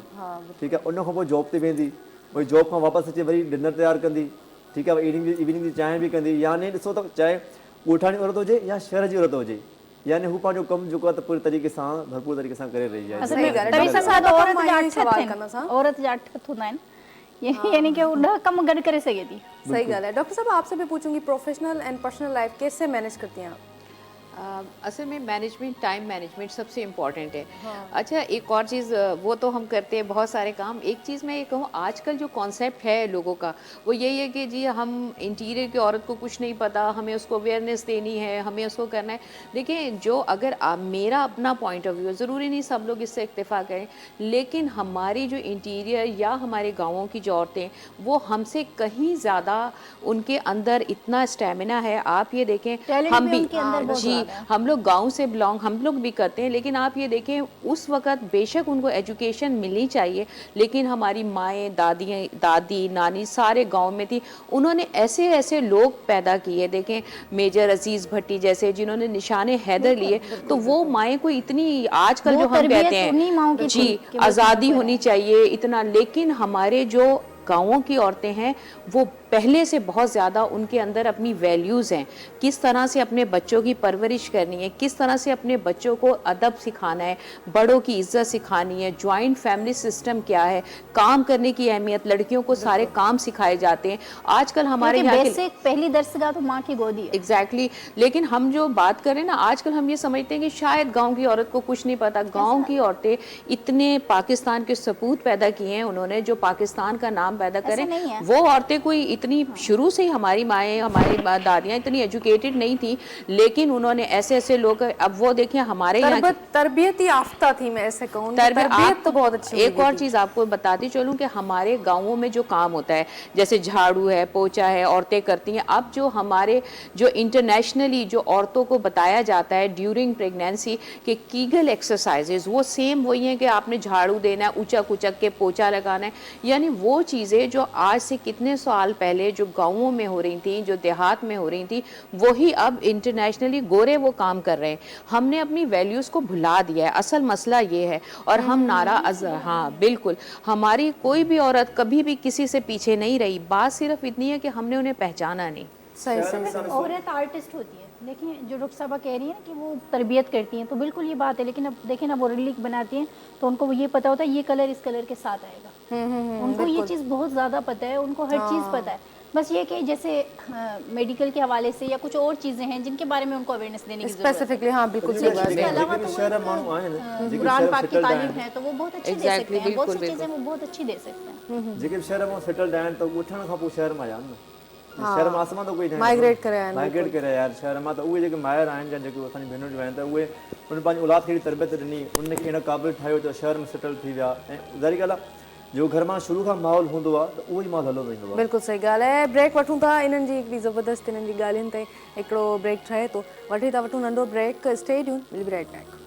ठीकु आहे। उन खां पोइ जॉब ते वेंदी, वरी जॉब खां वापसि अचे वरी डिनर तयारु कंदी, ठीकु आहे। इवनिंग जी चांहि बि कंदी, यानी ॾिसो त चाहे ॻोठाणी औरत हुजे या शहर जी औरत हुजे, यानी हू पंहिंजो कमु जेको आहे त पूरे तरीक़े सां भरपूर तरीक़े सां करे रही आहे। औरत जा 8 हथ हूंदा आहिनि, यानी कि वो 10 कम गॾु करे सघे थी। सही ॻाल्हि है। डॉक्टर साहब आपसे भी पूछूंगी, प्रोफेशनल एंड पर्सनल लाइफ कैसे मैनेज करती हैं आप? असल में मैनेजमेंट, टाइम मैनेजमेंट सबसे इम्पॉर्टेंट है। अच्छा, एक और चीज़, वो तो हम करते हैं बहुत सारे काम। एक चीज़ मैं ये कहूँ, आजकल जो कॉन्सेप्ट है लोगों का वो यही है कि जी हम इंटीरियर की औरत को कुछ नहीं पता, हमें उसको अवेयरनेस देनी है, हमें उसको करना है। देखिए, जो अगर मेरा अपना पॉइंट ऑफ व्यू है, ज़रूरी नहीं सब लोग इससे इत्तेफाक करें, लेकिन हमारी जो इंटीरियर या हमारे गाँवों की जो औरतें, वो हमसे कहीं ज़्यादा, उनके अंदर इतना स्टेमिना है। आप ये देखें, हम भी जी, हम लोग गांव से बिलोंग, हम लोग भी करते हैं, लेकिन आप ये देखें उस वक़्त बेशक उनको एजुकेशन मिलनी चाहिए, लेकिन हमारी माएँ, दादी नानी सारे गांव में थी, उन्होंने ऐसे ऐसे लोग पैदा किए। देखें मेजर अजीज़ भट्टी जैसे, जिन्होंने निशाने हैदर लिए, तो वो माएँ को इतनी, आजकल जो हम कहते हैं जी आज़ादी होनी चाहिए इतना, लेकिन हमारे जो गाँवों की औरतें हैं वो पहले से बहुत ज़्यादा उनके अंदर अपनी वैल्यूज़ हैं, किस तरह से अपने बच्चों की परवरिश करनी है, किस तरह से अपने बच्चों को अदब सिखाना है, बड़ों की इज्जत सिखानी है, जॉइंट फैमिली सिस्टम क्या है, काम करने की अहमियत, लड़कियों को सारे काम सिखाए जाते हैं। आजकल हमारे यहाँ बेसिक पहली दरसगाह तो माँ की गोदी है। एग्जैक्टली, लेकिन हम जो बात करें ना, आजकल हम ये समझते हैं कि शायद गाँव की औरत को कुछ नहीं पता। गाँव की औरतें इतने पाकिस्तान के सपूत पैदा किए हैं उन्होंने, जो पाकिस्तान का नाम पैदा करें, वो औरतें कोई इतनी शुरू से ही, हमारी माएँ, हमारी दादियाँ इतनी एजुकेटेड नहीं थी, लेकिन उन्होंने ऐसे ऐसे लोग, अब वो देखिए हमारे यहाँ तरबियती याफ्ता थी, मैं ऐसे कहूँ, तरबियत तो बहुत अच्छी। एक और चीज़ आपको बताती चलूँ कि हमारे गाँवों में जो काम होता है, जैसे झाड़ू है, पोछा है, औरतें करती हैं। अब जो हमारे जो इंटरनेशनली जो औरतों को बताया जाता है ड्यूरिंग प्रेगनेंसी के कीगल एक्सरसाइजेज, वो सेम वही हैं कि आपने झाड़ू देना है, ऊंचा कुचक के पोछा लगाना है, यानी वो चीज़ें जो आज से कितने साल पहले जो गाँवों में हो रही थी, जो देहात में हो रही थी, वही अब इंटरनेशनली गोरे वो काम कर रहे हैं। हमने अपनी वैल्यूज़ को भुला दिया है, असल मसला ये है। और हम हाँ बिल्कुल, हमारी कोई भी औरत कभी भी किसी से पीछे नहीं रही, बात सिर्फ इतनी है कि हमने उन्हें पहचाना नहीं। सही। औरत आर्टिस्ट होती है। देखिए, जो डॉक्टर साहबा कह रही है कि वो तरबियत करती हैं, तो बिल्कुल ये बात है, लेकिन अब देखें ना, वो रिलिक बनाती हैं तो उनको ये पता होता है ये कलर इस कलर के साथ आएगा। उनको ये चीज़ बहुत ज़्यादा पता है, उनको हर चीज़ पता है। बस ये कि जैसे मेडिकल के हवाले से या कुछ और चीज़ें हैं जिनके बारे में उनको अवेयरनेस देने की ज़रूरत है। स्पेसिफिकली, हाँ बिल्कुल सही बात है। इसके अलावा तो कुरान पाक की तालीम है तो वो बहुत अच्छी दे सकते हैं, बहुत सी चीज़ें वो बहुत अच्छी दे सकते हैं। जेके शहर में सेटल्ड आहिनि त उथण खां पोइ शहर में आया आहिनि न, शहर मां आसमान त कोई माइग्रेट करे आया आहिनि, माइग्रेट करे यार शहर मां त उहे जेके माहिर आहिनि या जेके असांजी भेनरूं जो आहिनि त उहे उन पंहिंजी औलाद खे तरबियत ॾिनी, उनखे अहिड़ा क़ाबिल ठाहियो त शहर में सेटल थी विया। ऐं ज़ाहिर ॻाल्हि आहे जो घर मां शुरू खां माहौल हूंदो आहे त उहो ई माहौल हलो वेंदो आहे। बिल्कुलु सही ॻाल्हि आहे। ब्रेक वठूं था, इन्हनि जी हिकिड़ी ज़बरदस्त इन्हनि जी ॻाल्हियुनि ते हिकिड़ो ब्रेक ठहे थो, वठी था वठूं नंढो break. Stay tune, will be right back.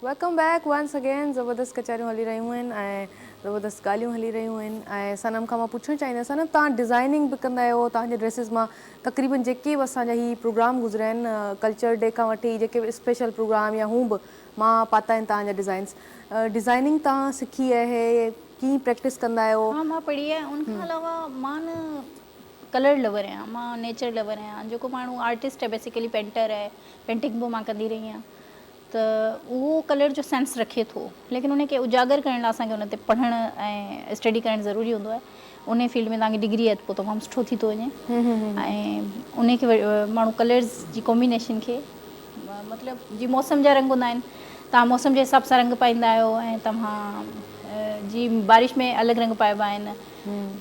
Welcome back once again. ज़बरदस्त कचहरियूं हली रहियूं आहिनि ऐं ज़बरदस्त ॻाल्हियूं हली रहियूं आहिनि। ऐं सनम खां मां पुछणु चाहींदसि, सनम तव्हां डिज़ाइनिंग बि कंदा आहियो, तव्हांजे ड्रेसिस मां तक़रीबन जेके बि असांजा ही प्रोग्राम गुज़रिया आहिनि, कल्चर डे खां वठी जेके बि स्पेशल प्रोग्राम या हू बि मां पाता आहिनि तव्हांजा डिज़ाइन्स। डिज़ाइनिंग तव्हां सिखी आहे, कीअं प्रैक्टिस कंदा आहियो? हाँ मां पढ़ी आहे। उनखां अलावा मां न कलर लवर आहियां, मां नेचर लवर आहियां। जेको माण्हू आर्टिस्ट आहे बेसिकली पेंटर आहे, पेंटिंग बि मां कंदी रही आहियां, त उहो कलर जो सेंस रखे थो। लेकिन उनखे उजागर करण लाइ असांखे उन ते पढ़णु ऐं स्टडी करणु ज़रूरी हूंदो आहे। उन फील्ड में तव्हांखे डिग्री आहे त पोइ तमामु सुठो थी थो वञे। ऐं उनखे माण्हू कलर्स जी कॉम्बिनेशन खे मतिलबु जीअं मौसम जा रंग हूंदा आहिनि, तव्हां मौसम जे हिसाब सां रंग पाईंदा आहियो ऐं तव्हां जीअं बारिश में अलॻि रंग पाइबा आहिनि,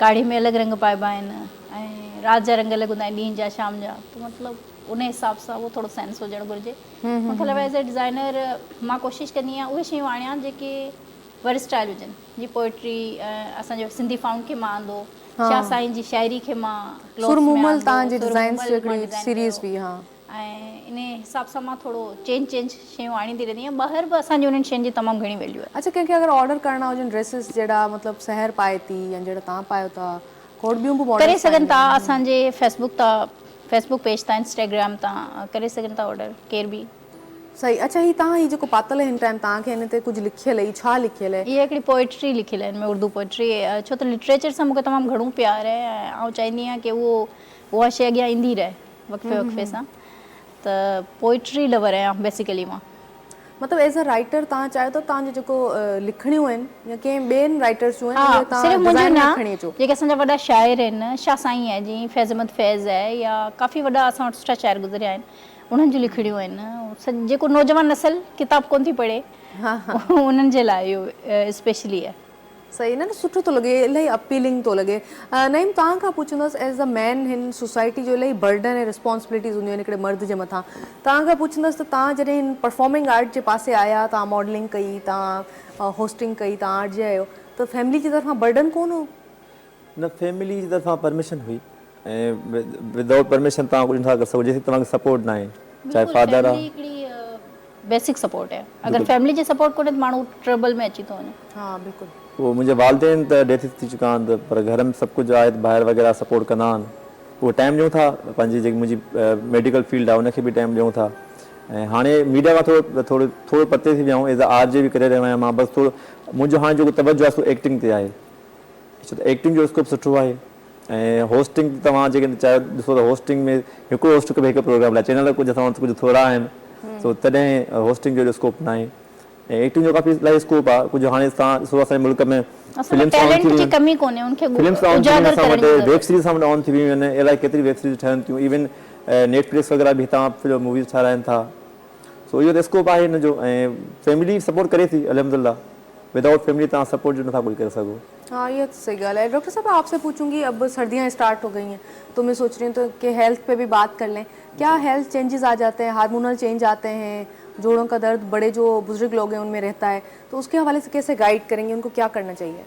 काढ़े में अलॻि रंग पाइबा आहिनि, ऐं राति जा रंग अलॻि हूंदा आहिनि, ॾींहं जा शाम जा। त मतिलबु उन हिसाब सां उहो थोरो सेंस हुजणु घुरिजे। मूंखे लॻे एज़ ए डिज़ाइनर मां कोशिशि कंदी आहियां उहे शयूं आणियां जेके वर्सटाइल हुजनि। जीअं पोइट्री, असांजो सिंधी फाउंड खे मां आंदो, शाह साईं जी शाइरी खे मां सुरमुमल तव्हांजी डिज़ाइन्स हिकिड़ी सीरीज़ बि। हाँ, ऐं इन हिसाब सां मां थोरो चेंज शयूं आणींदी रहंदी आहियां। ॿाहिरि बि असांजी उन्हनि शयुनि जी तमामु घणी वैल्यू आहे। अच्छा, कंहिंखे अगरि ऑर्डर करणा हुजनि ड्रेसिस जहिड़ा मतिलबु सहर पाए थी या जहिड़ा तव्हां पायो था, खोड़ ॿियूं बि करे सघनि था। असांजे फेसबुक पेज तां, इंस्टाग्राम तां करे सघनि था ऑर्डर केर बि। सही। अच्छा, ही तव्हां ही जेको पातल हिन टाइम तव्हांखे हिन ते कुझु लिखियल आहे, छा लिखियल आहे? इहा हिकिड़ी पोइट्री लिखियल आहे, हिन में उर्दू पोइट्री। छो त लिटरेचर सां मूंखे तमामु घणो प्यार आहे ऐं आउं चाहींदी आहियां की उहा शइ अॻियां ईंदी रहे वक़्फ़े वक़्फ़े सां। त पोइट्री लवर आहियां बेसिकली मां। मतिलबु एज़ अ राइटर तव्हां चाहियो त तव्हांजो जेको लिखणियूं आहिनि या कंहिं ॿियनि राइटर्स जूं आहिनि, हाँ, तव्हां सिर्फ़ु मुंहिंजो डिज़ाइन न, खणी अचो? जेके असांजा वॾा शाइर आहिनि, शाह साईं आहे जीअं फैज़ अहमद फैज़ आहे, या काफ़ी वॾा असां वटि सुठा शाइर गुज़रिया आहिनि, उन्हनि जूं लिखड़ियूं आहिनि। जेको नौजवान नसल किताब कोन थी पढ़े, उन्हनि जे लाइ इहो स्पेशली आहे। सही न, सुठो थो लॻे, इलाही अपीलिंग थो लॻे। नईम, तव्हां खां पुछंदसि, एज़ अ मैन हिन सोसाइटी जो इलाही बर्डन ऐं रिस्पॉन्सिबिलिटीज़ हूंदियूं आहिनि हिकिड़े मर्द जे मथां। तव्हां खां पुछंदसि त तव्हां जॾहिं हिन परफॉर्मिंग आर्ट जे पासे आया, तव्हां मॉडलिंग कई, तव्हां होस्टिंग कई, तव्हां आर्ट जे आहियो, त फैमिली जी तरफ़ां बर्डन कोन हो? न, फैमिली जी तरफ़ां परमिशन हुई ऐं विदाउट परमिशन तव्हां कुझु नथा करे सघो जेसिताईं तव्हांखे सपोर्ट न आहे, चाहे फादर आहे। बेसिक सपोर्ट है। अगर फैमिली जो सपोर्ट कोने त माण्हू ट्रबल में अची थो वञे। हाँ बिल्कुलु। पोइ मुंहिंजे वालदेन त डेथ थी चुका आहिनि, पर घर में सभु कुझु आहे, ॿाहिरि वग़ैरह सपोर्ट कंदा आहिनि। उहो टाइम ॾियूं था, पंहिंजी जेकी मुंहिंजी मेडिकल फील्ड आहे उनखे बि टाइम ॾियूं था। ऐं हाणे मीडिया खां थोरो परते थी विया आहियूं, एज़ अ आर जे बि करे रहियो आहियां मां। बसि थोरो मुंहिंजो हाणे जेको तवजो आहे सो एक्टिंग ते आहे, छो त एक्टिंग जो स्कोप सुठो आहे। ऐं होस्टिंग तव्हां जेके चाहियो ॾिसो त होस्टिंग में हिकिड़ो होस्ट कबे हिकु प्रोग्राम लाइ, चैनल कुझु असां वटि कुझु थोरा आहिनि, सो तॾहिं होस्टिंग जो स्कोप न आहे। ऐं एक्टिंग जो काफ़ी इलाही स्कोप आहे। कुझु हाणे तव्हां ॾिसो असांजे मुल्क में फिल्म्स ऑन थी वियूं आहिनि, वेब सीरीज़ सां ऑन थी वियूं आहिनि, इलाही केतिरी वेब सीरीज़ ठहनि थियूं, इवन नेटफ्लिक्स वग़ैरह बि हितां मूवीज़ ठाराइनि था। सो इहो त स्कोप आहे हिन जो। ऐं फैमिली सपोर्ट करे थी अल्हम्दुलिल्लाह। विदाउट फैमिली तव्हां सपोर्ट जो नथा कुछ कर सको। हाँ, ये तो सही गल है। डॉक्टर साहब, आपसे पूछूंगी, अब सर्दियाँ स्टार्ट हो गई हैं तो मैं सोच रही हूँ तो कि हेल्थ पे भी बात कर लें। क्या हेल्थ चेंजेस आ जाते हैं, हार्मोनल चेंज आते हैं, जोड़ों का दर्द बड़े जो बुजुर्ग लोग हैं उनमें रहता है, तो उसके हवाले से कैसे गाइड करेंगे, उनको क्या करना चाहिए?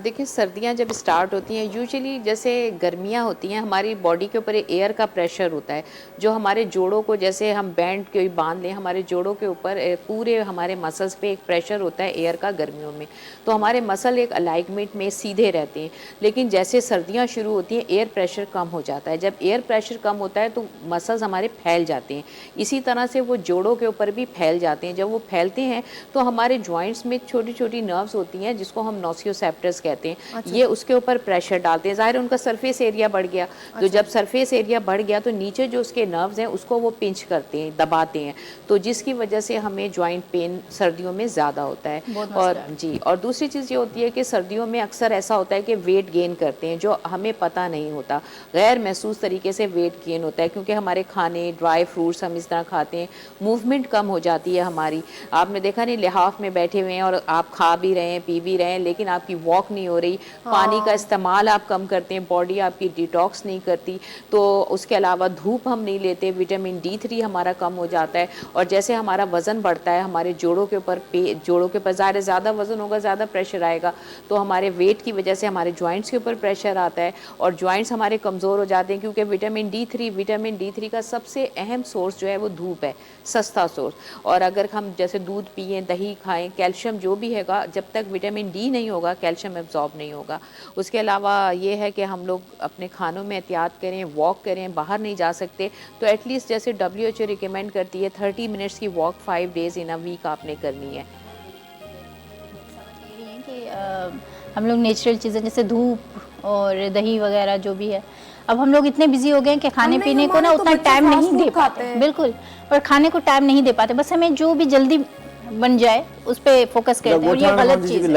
देखिए, सर्दियाँ जब स्टार्ट होती हैं, यूजुअली जैसे गर्मियाँ होती हैं, हमारी बॉडी के ऊपर एयर का प्रेशर होता है जो हमारे जोड़ों को, जैसे हम बैंड कोई बांध लें, हमारे जोड़ों के ऊपर पूरे हमारे मसल्स पे एक प्रेशर होता है एयर का गर्मियों में, तो हमारे मसल एक अलाइनमेंट में सीधे रहते हैं। लेकिन जैसे सर्दियाँ शुरू होती हैं, एयर प्रेशर कम हो जाता है। जब एयर प्रेशर कम होता है तो मसल्स हमारे फैल जाते हैं, इसी तरह से वो जोड़ों के ऊपर भी फैल जाते हैं। जब वो फैलते हैं तो हमारे जॉइंट्स में छोटी छोटी नर्व्स होती हैं जिसको हम नोसियोसेप्टस आर्थराइटिस कहते हैं, ये उसके ऊपर प्रेशर डालते हैं। ज़ाहिर उनका सरफेस एरिया बढ़ गया, तो जब सरफेस एरिया बढ़ गया तो नीचे जो उसके नर्व्स हैं उसको वो पिंच करते हैं, दबाते हैं, तो जिसकी वजह से हमें जॉइंट पेन सर्दियों में ज़्यादा होता है। और जी, और दूसरी चीज़ ये होती है कि सर्दियों में अक्सर ऐसा होता है कि वेट गेन करते हैं, जो हमें पता नहीं होता, गैर महसूस तरीके से वेट गेन होता है, क्योंकि हमारे खाने, ड्राई फ्रूट्स हम इस तरह खाते हैं, मूवमेंट कम हो जाती है हमारी। आपने देखा नहीं, लिहाफ में बैठे हुए हैं और आप खा भी रहे हैं, पी भी रहे हैं, लेकिन आपकी वॉक नहीं हो रही, पानी का इस्तेमाल आप कम करते हैं, बॉडी आपकी डिटॉक्स नहीं करती। तो उसके अलावा धूप हम नहीं लेते, विटामिन D3 हमारा कम हो जाता है, और जैसे हमारा वज़न बढ़ता है हमारे जोड़ों के ऊपर ज़्यादा वज़न होगा, ज़्यादा प्रेशर आएगा, तो हमारे वेट की वजह से हमारे जॉइंट्स के ऊपर प्रेशर आता है और जॉइंट्स हमारे कमज़ोर हो जाते हैं, क्योंकि विटामिन D3 का सबसे अहम सोर्स जो है वो धूप है, सस्ता सोर्स। और अगर हम जैसे दूध पिएं, दही खाएं, कैल्शियम जो भी हैगा, जब तक विटामिन D नहीं होगा कैल्शियम एब्जॉर्ब नहीं होगा। उसके अलावा ये है कि हम लोग अपने खानों में एहतियात करें, वॉक करें, बाहर नहीं जा सकते तो एटलीस्ट जैसे WHO रिकमेंड करती है 30 मिनट्स की वॉक 5 डेज़ इन अ वीक आपने करनी है। हम लोग नेचुरल चीज़ें जैसे धूप और दही वगैरह जो भी है, अब हम लोग इतने बिजी हो गए हैं कि खाने पीने को ना उतना टाइम नहीं दे पाते, बिल्कुल, और खाने को टाइम नहीं दे पाते, बस हमें जो भी जल्दी बन जाए उस पे फोकस करते हैं, और ये गलत चीज़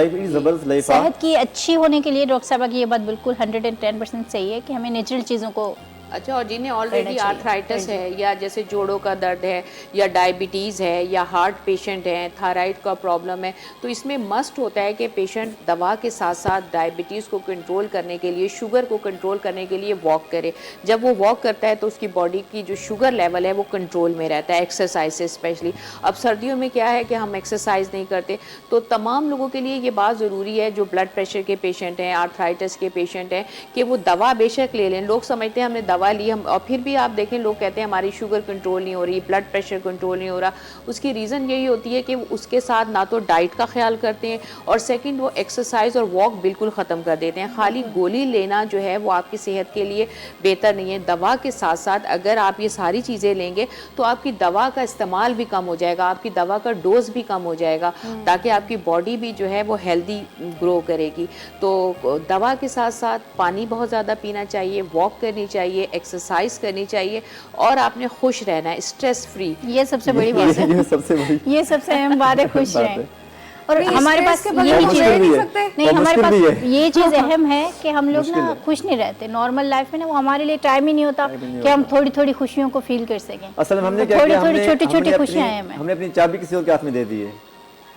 है। सेहत की अच्छी होने के लिए डॉक्टर साहबा की ये बात बिल्कुल 110% सही है कि हमें नेचुरल चीज़ों को अच्छा, और जिन्हें ऑलरेडी आर्थराइटिस है, या जैसे जोड़ों का दर्द है, या डायबिटीज़ है, या हार्ट पेशेंट है, थायराइड का प्रॉब्लम है, तो इसमें मस्ट होता है कि पेशेंट दवा के साथ साथ डायबिटीज़ को कंट्रोल करने के लिए, शुगर को कंट्रोल करने के लिए वॉक करे। जब वो वॉक करता है तो उसकी बॉडी की जो शुगर लेवल है वो कंट्रोल में रहता है, एक्सरसाइज से स्पेशली। अब सर्दियों में क्या है कि हम एक्सरसाइज नहीं करते, तो तमाम लोगों के लिए ये बात ज़रूरी है, जो ब्लड प्रेशर के पेशेंट हैं, आर्थराइटिस के पेशेंट हैं, कि वो दवा बेशक ले लें। लोग समझते हैं हमने दवा ली, हम, और फिर भी आप देखें लोग कहते हैं हमारी शुगर कंट्रोल नहीं हो रही, ब्लड प्रेशर कंट्रोल नहीं हो रहा। उसकी रीज़न यही होती है कि उसके साथ ना तो डाइट का ख्याल करते हैं, और सेकंड वो एक्सरसाइज और वॉक बिल्कुल ख़त्म कर देते हैं। खाली गोली लेना जो है वो आपकी सेहत के लिए बेहतर नहीं है। दवा के साथ साथ अगर आप ये सारी चीज़ें लेंगे तो आपकी दवा का इस्तेमाल भी कम हो जाएगा, आपकी दवा का डोज भी कम हो जाएगा, ताकि आपकी बॉडी भी जो है वो हेल्दी ग्रो करेगी। तो दवा के साथ साथ पानी बहुत ज़्यादा पीना चाहिए, वॉक करनी चाहिए, एक्सरसाइज करनी चाहिए, और आपने खुश रहना है, स्ट्रेस फ्री। ये सबसे बड़ी बात है, ये सबसे अहम बात है, खुश रहें। और हमारे पास यही चीज़ नहीं, हमारे पास ये चीज़ अहम है कि हम लोग ना खुश नहीं रहते नॉर्मल लाइफ में ना, वो हमारे लिए टाइम ही नहीं होता कि हम थोड़ी थोड़ी खुशियों को फील कर सकें। असल में हमने थोड़ी थोड़ी छोटी छोटी खुशियाँ हैं, हमने अपनी चाबी किसी और के हाथ में दे दी है,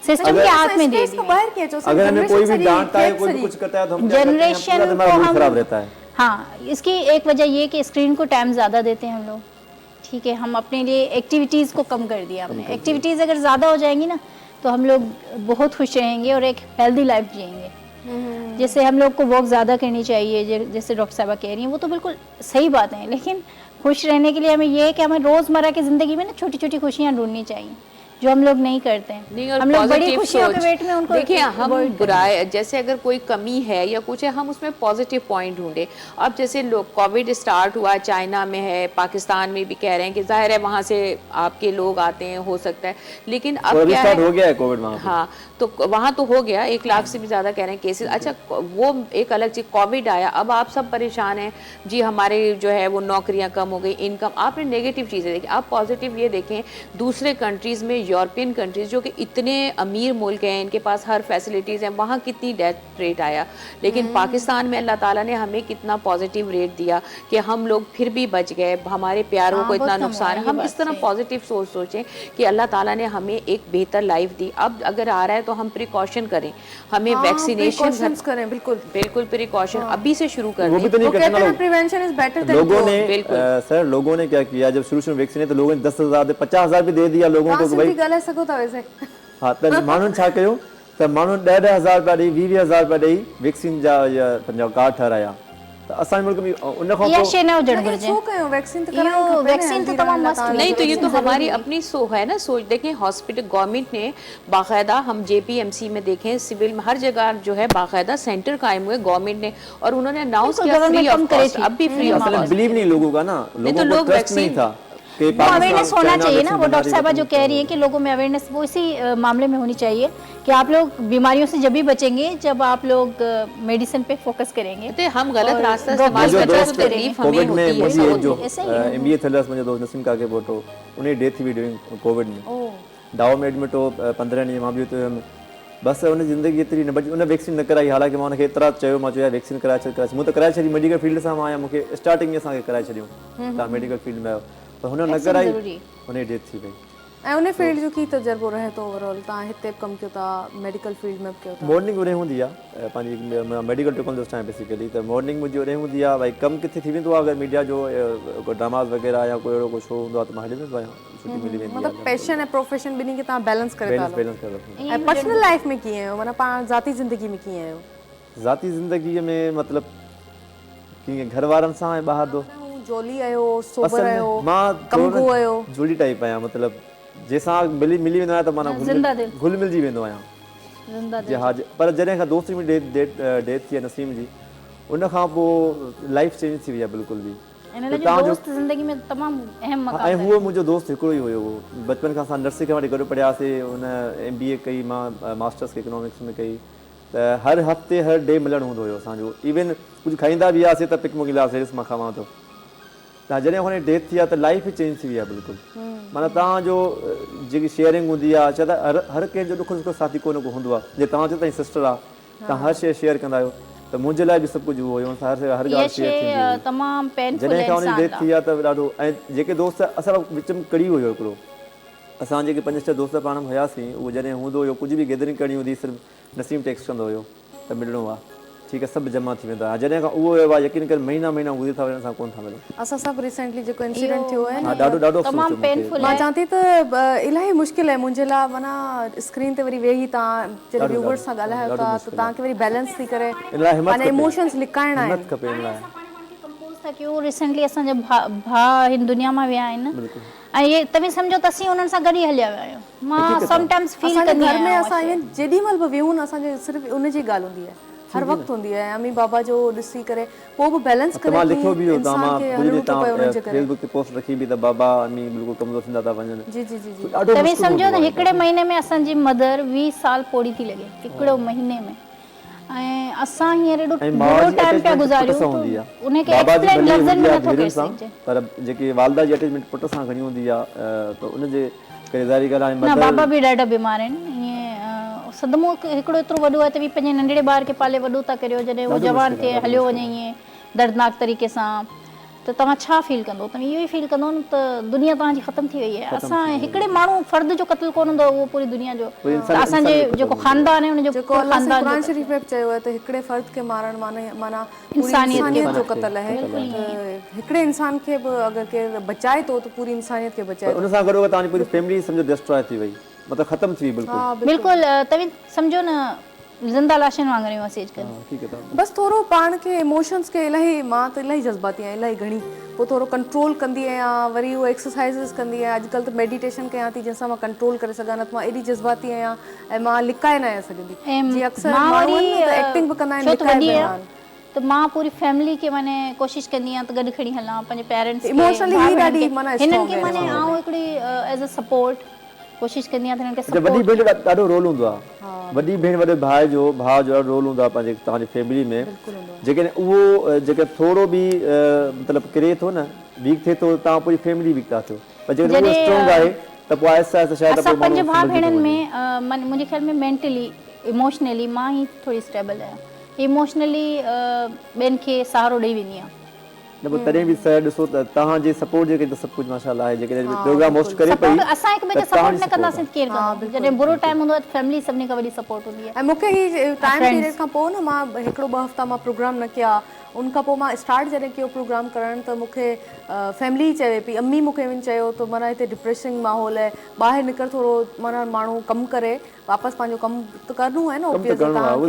सिस्टम के हाथ में दे दी। अगर हमें कोई भी डांटता है, कोई भी कुछ करता है, तो हम जनरेशन को हम खराब रहता है। हाँ, इसकी एक वजह ये कि स्क्रीन को टाइम ज़्यादा देते हैं हम लोग, ठीक है, हम अपने लिए एक्टिविटीज़ को कम कर दिया हमने। एक्टिविटीज़ अगर ज़्यादा हो जाएंगी ना तो हम लोग बहुत खुश रहेंगे और एक हेल्दी लाइफ जिएंगे। जैसे हम लोग को वॉक ज़्यादा करनी चाहिए, जैसे डॉक्टर साहबा कह रही हैं, वो तो बिल्कुल सही बात है, लेकिन खुश रहने के लिए हमें ये है कि हमें रोज़मर्रा की ज़िंदगी में ना छोटी छोटी खुशियाँ ढूंढनी चाहिए, जो हम लोग नहीं करते हैं। नहीं, और हम लोग बड़ी खुशियों के वेट में उनको देखिए, हम बुराई, जैसे अगर कोई कमी है या कुछ है, हम उसमें पॉजिटिव पॉइंट ढूंढे। अब जैसे लोग कोविड स्टार्ट हुआ, चाइना में है, पाकिस्तान में भी कह रहे हैं कि जाहिर है वहाँ से आपके लोग आते हैं, हो सकता है, लेकिन अब क्या है, हो गया है कोविड वहाँ, हाँ, तो वहाँ तो हो गया, 1 लाख से भी ज़्यादा कह रहे हैं केसेस। अच्छा, वो एक अलग चीज़, कोविड आया, अब आप सब परेशान हैं जी, हमारे जो है वो नौकरियाँ कम हो गई, इनकम। आपने नेगेटिव चीज़ें देखी, आप पॉजिटिव ये देखें, दूसरे कंट्रीज़ में, यूरोपियन कंट्रीज़ जो कि इतने अमीर मुल्क हैं, इनके पास हर फैसिलिटीज़ हैं, वहाँ कितनी डेथ रेट आया, लेकिन पाकिस्तान में अल्लाह ताला ने हमें कितना पॉजिटिव रेट दिया कि हम लोग फिर भी बच गए, हमारे प्यारों को इतना नुकसान है। हम इस तरह पॉजिटिव सोचें कि अल्लाह ताला ने हमें एक बेहतर लाइफ दी। अब अगर आ रहा है तो हम प्रिकॉशन करें, हमें वैक्सीनेशन करें, बिल्कुल बिल्कुल प्रिकॉशन अभी से शुरू कर दें। प्रिवेंशन इज बेटर देन लोगों ने सर, लोगों ने क्या किया, जब शुरू वैक्सीन है तो लोगों ने 10,000 50,000 भी दे दिया लोगों को, भाई हाँ, त माण्हुनि छा कयो त माण्हुनि 10,000 रुपया ॾेई 20,000 रुपया ॾेई वैक्सीन जा पंहिंजा कार्ड ठाराया। त असांजे मुल्क में उन खां या शे न हुजण घुरिजे, वैक्सीन वैक्सीन तो तमाम मस्त नहीं, तो ये तो हमारी अपनी है ना सोच। देखें, हॉस्पिटल गवर्नमेंट ने बाकायदा, हम JPMC में देखें, सिविल में हर जगह जो है बाकायदा सेंटर कायम हुए गवर्नमेंट ने, और उन्होंने अनाउंस किया फ्री ऑफ कॉस्ट, अब भी फ्री ऑफ कॉस्ट। बिलीव नहीं लोगों का ना, लोगों को ट्रस्ट नहीं था कि वो अवेयरनेस होना चाइना चाहिए ना, वो वैक्सीन डॉक्टर साहबा जो बना कह रही है कि लोगों में अवेयरनेस वो इसी मामले में होनी चाहिए कि आप लोग बीमारियों से जब भी बचेंगे जब आप लोग मेडिसिन पे फोकस करेंगे। तो हम गलत और रास्ता डॉक्टर इस्तेमाल मुंहिंजो करते हैं दोस्त तो तकलीफ हमें कोविड में होती है। मुंहिंजी जो ऐसे ही है। MBA थियल मुंहिंजो दोस्त नसीम काके पोटो उनजी डेथ थी हुई ड्यूरिंग कोविड में दावा में एडमिट हो 15 ॾींहं मां बि हुते हुयुमि बसि हुन ज़िंदगी एतिरी न बची उन वैक्सीन न कराई हालांकि मां हुनखे एतिरा चयो मां चयो वैक्सीन कराए छॾ मूं त कराए छॾी मेडिकल फील्ड सां मां आहियां मूंखे स्टार्टिंग में असांखे कराए छॾियूं तव्हां मेडिकल फील्ड में आहियो पर हुन न कराई ज़रूरी है। हुनजी डेथ थी वई ऐं उन फील्ड जो की तजुर्बो रहे थो ओवरऑल तव्हां हिते बि कमु कयो था मेडिकल फील्ड में बि कयो था मॉर्निंग उरे हूंदी आहे पंहिंजी मेडिकल टुकंदुसि आहियां बेसिकली त मॉर्निंग मुंहिंजी उरे हूंदी आहे भई कमु किथे थी वेंदो आहे अगरि मीडिया जो कोई ड्रामास वग़ैरह या कोई अहिड़ो कोई शो हूंदो आहे त मां हली वेंदो आहियां छुटी मिली वेंदी मतिलबु आहे पैशन ऐं प्रोफेशन ॿिन्ही खे तव्हां बैलेंस करे था हलो बैलेंस करे रखूं ऐं पर्सनल लाइफ में कीअं आहियो माना पाण ज़ाती ज़िंदगी में कीअं आहियो ज़ाती ज़िंदगीअ में मतिलबु कीअं घर वारनि सां ऐं ॿाहिरि दो जोली आहियो सोबर असल में आहियो मां कमगो आहियो जुड़ी टाइप आहियां मतिलबु जंहिंसां मिली वेंदो आहियां त माना ज़िंदा दिल। घुल मिलजी वेंदो आहियां ज़िंदा जी हा पर जॾहिं खां दोस्त जी डेथ थी आहे नसीम जी उन खां पोइ लाइफ चेंज थी वई आहे बिल्कुलु बि इन लाइ जो दोस्त ज़िंदगी में तमामु अहम मक़ाम ऐं उहो मुंहिंजो दोस्त हिकिड़ो ई हुयो उहो बचपन खां असां नर्सिंग खां वठी गॾु पढ़ियासीं हुन MBA कई मां मास्टर्स इकोनॉमिक्स में कई त हर हफ़्ते हर डे मिलणु हूंदो हुयो असांजो इवन कुझु खाईंदा बि हुआसीं त पिक मोकिलियासीं मां खावां थो त जॾहिं हुनजी डेथ थी आहे त लाइफ ई चेंज थी वई आहे बिल्कुलु माना तव्हांजो जेकी शेयरिंग हूंदी आहे छा त हर कंहिंजो ॾुख सुख साथी को न को हूंदो आहे जीअं तव्हां चयो तव्हांजी सिस्टर आहे तव्हां हर शइ शेयर कंदा आहियो त मुंहिंजे लाइ बि सभु कुझु उहो हुयो हर ॻाल्हि शेयर थींदी हुई तमामु पेनफुल जॾहिं खां हुनजी इंसान डेथ थी आहे त ॾाढो ऐं जेके दोस्त असां विच में कड़ी हुयो हिकिड़ो असां जेके 5-6 दोस्त पाण में हुयासीं उहो जॾहिं हूंदो हुयो कुझु बि गैदरिंग करणी हूंदी सिर्फ़ु नसीम टेक्स्ट कंदो हुयो त मिलणो आहे ठीकु आहे सभु जमा थी वेंदा जॾहिं खां उहो हुयो आहे यकीन करे महीना गुज़री था वञनि असां कोन था मिलूं असां सभु रिसेंटली जेको इंसिडेंट थियो आहे हा ॾाढो ॾाढो अफ़सोस तमामु थियो मूंखे। पेनफुल मां चवां थी त इलाही मुश्किल आहे मुंहिंजे लाइ माना स्क्रीन ते वरी वेही तव्हां जॾहिं व्यूवर्स सां ॻाल्हायो था त तव्हांखे वरी बैलेंस थी करे इन लाइ हिमत पंहिंजा खपे। इमोशंस लिकाइणा आहिनि हिमत खपे इन लाइ कंपोज़ था कयूं रिसेंटली असांजा भाउ हिन दुनिया मां विया आहिनि ऐं इहे तव्हां सम्झो त असीं उन्हनि सां गॾु ई हलिया विया आहियूं मां समटाइम्स फील असांजे कंदी घर में आहियां असां इवन जेॾी महिल बि वियूं न असांजे सिर्फ़ु उनजी ॻाल्हि हूंदी आहे हर वक़्तु हूंदी आहे अमी बाबा जो ॾिसी करे पोइ बि बैलेंस करे मां लिखियो बि हो त मां इंसान खे कुझु हलणो ॾींहं थो पए उन्हनि जे तव्हां करे फेसबुक ते पोस्ट रखी बि त बाबा अमी बिल्कुलु कमज़ोर थींदा था वञनि जी जी जी जी ॾाढो तव्हां मुश्किल सम्झो हूंदो न आहे। हिकिड़े महीने में असांजी मदर 20 साल पोड़ी थी लॻे हिकिड़ो महीने में ऐं असां हींअर एॾो ऐं माउ बुरो जी टाइम पिया अटैचमेंट पुट गुज़ारियूं सां हूंदी आहे त उनखे बाबा जी एक्सप्लेन भली लफ़्ज़नि हूंदी में आहे नथो धीरनि करे सां सघिजे पर जेकी वालदा जी अटैचमेंट पुट सां घणी हूंदी आहे त उनजे करे ज़ाहिरी ॻाल्हि आहे न मदर बाबा बि ॾाढा बीमार आहिनि ईअं सदमो हिकिड़ो एतिरो वॾो आहे त बि पंहिंजे नंढड़े ॿार खे पाले वॾो था करियो जॾहिं उहो जवान थिए हलियो वञे ईअं दर्दनाक तरीक़े सां त तव्हां छा फील कंदो तव्हां इहो ई फील कंदो न त दुनिया तव्हांजी ख़तमु थी वई आहे असां हिकिड़े माण्हू फर्द जो क़त्ल कोन हूंदो उहो पूरी दुनिया जो त असांजे जेको ख़ानदान आहे उनजो जेको अल्लाह सां क़ुरान शरीफ़ में चयो आहे त हिकिड़े फ़र्द खे मारणु माना पूरी इंसानियत जो क़त्ल आहे हिकिड़े इंसान खे बि अगरि केरु बचाए थो त पूरी इंसानियत खे बचाए उन सां गॾो तव्हांजी पूरी फैमिली सम्झो डिस्ट्रॉय थी वई मतिलबु ख़तमु थी वई बिल्कुलु बिल्कुलु तव्हां सम्झो न ज़िंदा लाशनि वांगुरु मैसेज कनि ठीकु आहे बसि थोरो पाण खे इमोशंस खे इलाही मां त इलाही जज़्बाती आहियां इलाही घणी पोइ थोरो कंट्रोल कंदी आहियां वरी उहो एक्सरसाइज़िस कंदी आहियां अॼुकल्ह त मेडिटेशन कयां थी जंहिंसां मां कंट्रोल करे सघां न त मां एॾी जज़्बाती आहियां ऐं मां लिकाए न आहियां सघंदी जीअं अक्सर माण्हू आहिनि न त एक्टिंग बि कंदा आहिनि लिकाए बि आहिनि त मां पूरी फैमिली खे माने कोशिशि कंदी आहियां त गॾु खणी हलां पंहिंजे पेरेंट्स इमोशनली ही ॾाढी माना हिननि खे माने आउं हिकिड़ी एज़ अ सपोर्ट कोशिशि कंदी आहियां त हिननि खे वॾी सपोर्ट भेण जो ॾाढो रोल हूंदो आहे वॾी भेण वॾे भाउ जो ॾाढो रोल हूंदो आहे पंहिंजे तव्हांजी फैमिली में जेकॾहिं उहो जेके थोरो बि मतिलबु किरे थो न वीक थिए थो तव्हां पूरी फैमिली वीक था थियो पर जेकॾहिं उहो स्ट्रॉन्ग आहे त पोइ आहिस्ते आहिस्ते शायदि असां पंज भाउ भेणनि में मुंहिंजे ख़्याल में मेंटली इमोशनली मां ई थोरी स्टेबल आहियां इमोशनली ॿियनि खे सहारो ॾेई वेंदी आहियां न पोइ तॾहिं बि सर ॾिसो त तव्हांजे सपोर्ट जे करे त सभु कुझु माशाल्लाह आहे जेकॾहिं प्रोग्राम होस्ट करे पई असां हिक ॿिए खे सपोर्ट न कंदासीं त केरु कंदो जॾहिं बुरो टाइम हूंदो आहे त फैमिली सभिनी खां वॾी सपोर्ट हूंदी आहे ऐं मूंखे ही टाइम पीरियड खां पोइ न मां हिकिड़ो 2 हफ़्ता मां प्रोग्राम न कया उन खां पोइ मां स्टार्ट जॾहिं कयो प्रोग्राम करणु त मूंखे फैमिली चवे पई अम्मी मूंखे इवन चयो त माना हिते डिप्रेसिंग माहौल आहे ॿाहिरि निकर थोरो माना माण्हू कमु करे वापसि पंहिंजो कमु त करिणो आहे न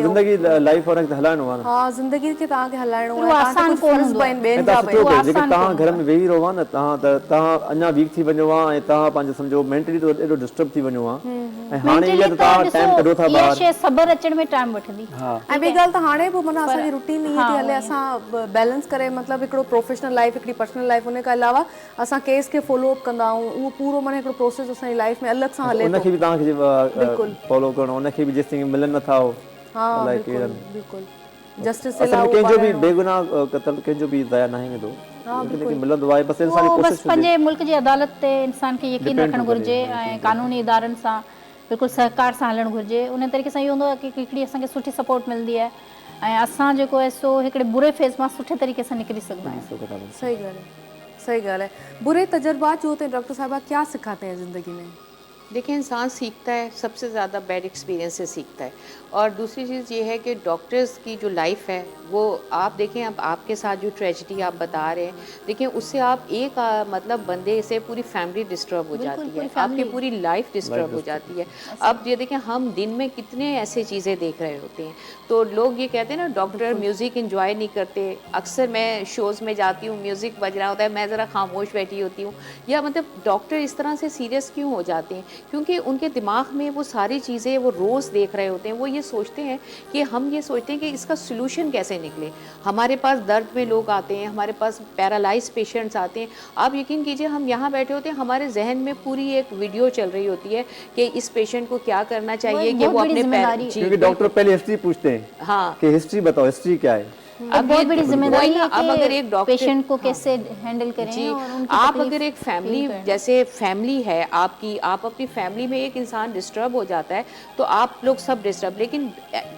ज़िंदगी लाइफ हलाइणो आहे हा ज़िंदगी खे तव्हांखे हलाइणो उहो आसान कोन हूंदो आहे। ॿियनि जा बि जेके तव्हां घर में वेही रहो आहे न तव्हां अञा वीक थी वञो आहे ऐं तव्हां पंहिंजो सम्झो मेंटली एॾो डिस्टर्ब थी वञो आहे ऐं हाणे इहा त तव्हां टाइम कढो था इहा शइ सबर अचण में टाइम वठंदी ऐं ॿी ॻाल्हि त हाणे बि माना असांजी रूटीन ईअं थी हले असां बैलेंस करे, मतलब हिकिड़ो प्रोफेशनल लाइफ हिकिड़ी पर्सनल लाइफ, उन खां अलावा असां केस खे फॉलोअप कंदा आहियूं, उहो पूरो माना हिकिड़ो प्रोसेस असांजी लाइफ में अलॻि सां हले उनखे थो। बि तव्हांखे बिल्कुलु। फॉलो करिणो, उनखे बि जेसिताईं मिलनि नथा हो हा अलाए बिल्कुलु कहिड़नि। बिल्कुलु जस्टिस असल में कंहिंजो बि बेगुनाह क़त्ल कंहिंजो बि ज़ाया न वेंदो, लेकिन मिलंदो आहे, बसि इंसान वो जी बस कोशिशि पंहिंजे मुल्क जी अदालत ते इंसान खे यकीन Depend रखणु थो करे, घुरिजे ऐं कानूनी इदारनि सां बिल्कुलु सहकार सां हलणु घुरिजे। उन तरीक़े सां इहो हूंदो आहे कि हिकिड़ी असांखे सुठी सपोर्ट मिलंदी आहे ऐं असां जेको आहे सो हिकिड़े बुरे फेज़ मां सुठे तरीक़े सां निकिरी सघंदा आहियूं। सही ॻाल्हि है, सही ॻाल्हि है। बुरे तजर्बात जो होते हैं डॉक्टर साहबा, क्या सिखाते हैं ज़िंदगी में? देखिए, इंसान सीखता है, सबसे ज़्यादा बैड एक्सपीरियंस से सीखता है। और दूसरी चीज़ ये है कि डॉक्टर्स की जो लाइफ है वो आप देखें, अब आपके साथ जो ट्रेजिडी आप बता रहे हैं, देखिए उससे आप एक मतलब बंदे से पूरी फैमिली डिस्टर्ब हो जाती है, आपकी पूरी लाइफ डिस्टर्ब हो जाती है। अब ये देखें, हम दिन में कितने ऐसे चीज़ें देख रहे होते हैं, तो लोग ये कहते हैं ना डॉक्टर म्यूज़िक इंजॉय नहीं करते। अक्सर मैं शोज़ में जाती हूँ, म्यूज़िक बज रहा होता है, मैं ज़रा खामोश बैठी होती हूँ, या मतलब डॉक्टर इस तरह से सीरियस क्यों हो जाते हैं? क्योंकि उनके दिमाग में वो सारी चीज़ें वो रोज़ देख रहे होते हैं। वो ये सोचते हैं कि हम ये सोचते हैं कि इसका सॉल्यूशन कैसे निकले। हमारे पास दर्द में लोग आते हैं, हमारे पास पैरालाइज पेशेंट्स आते हैं। आप यकीन कीजिए, हम यहाँ बैठे होते हैं, हमारे जहन में पूरी एक वीडियो चल रही होती है कि इस पेशेंट को क्या करना चाहिए कि वो अपने पैर, क्योंकि डॉक्टर पहले हिस्ट्री पूछते हैं, हाँ, कि हिस्ट्री बताओ, हिस्ट्री क्या है। अब बहुत बड़ी जिम्मेदारी है अब अगर एक कि डॉक्टर पेशेंट को कैसे हैंडल करें जी, और उनकी आप तकलीफ अगर एक फैमिली, जैसे फैमिली है आपकी, आप अपनी फैमिली में एक इंसान डिस्टर्ब हो जाता है तो आप लोग सब डिस्टर्ब, लेकिन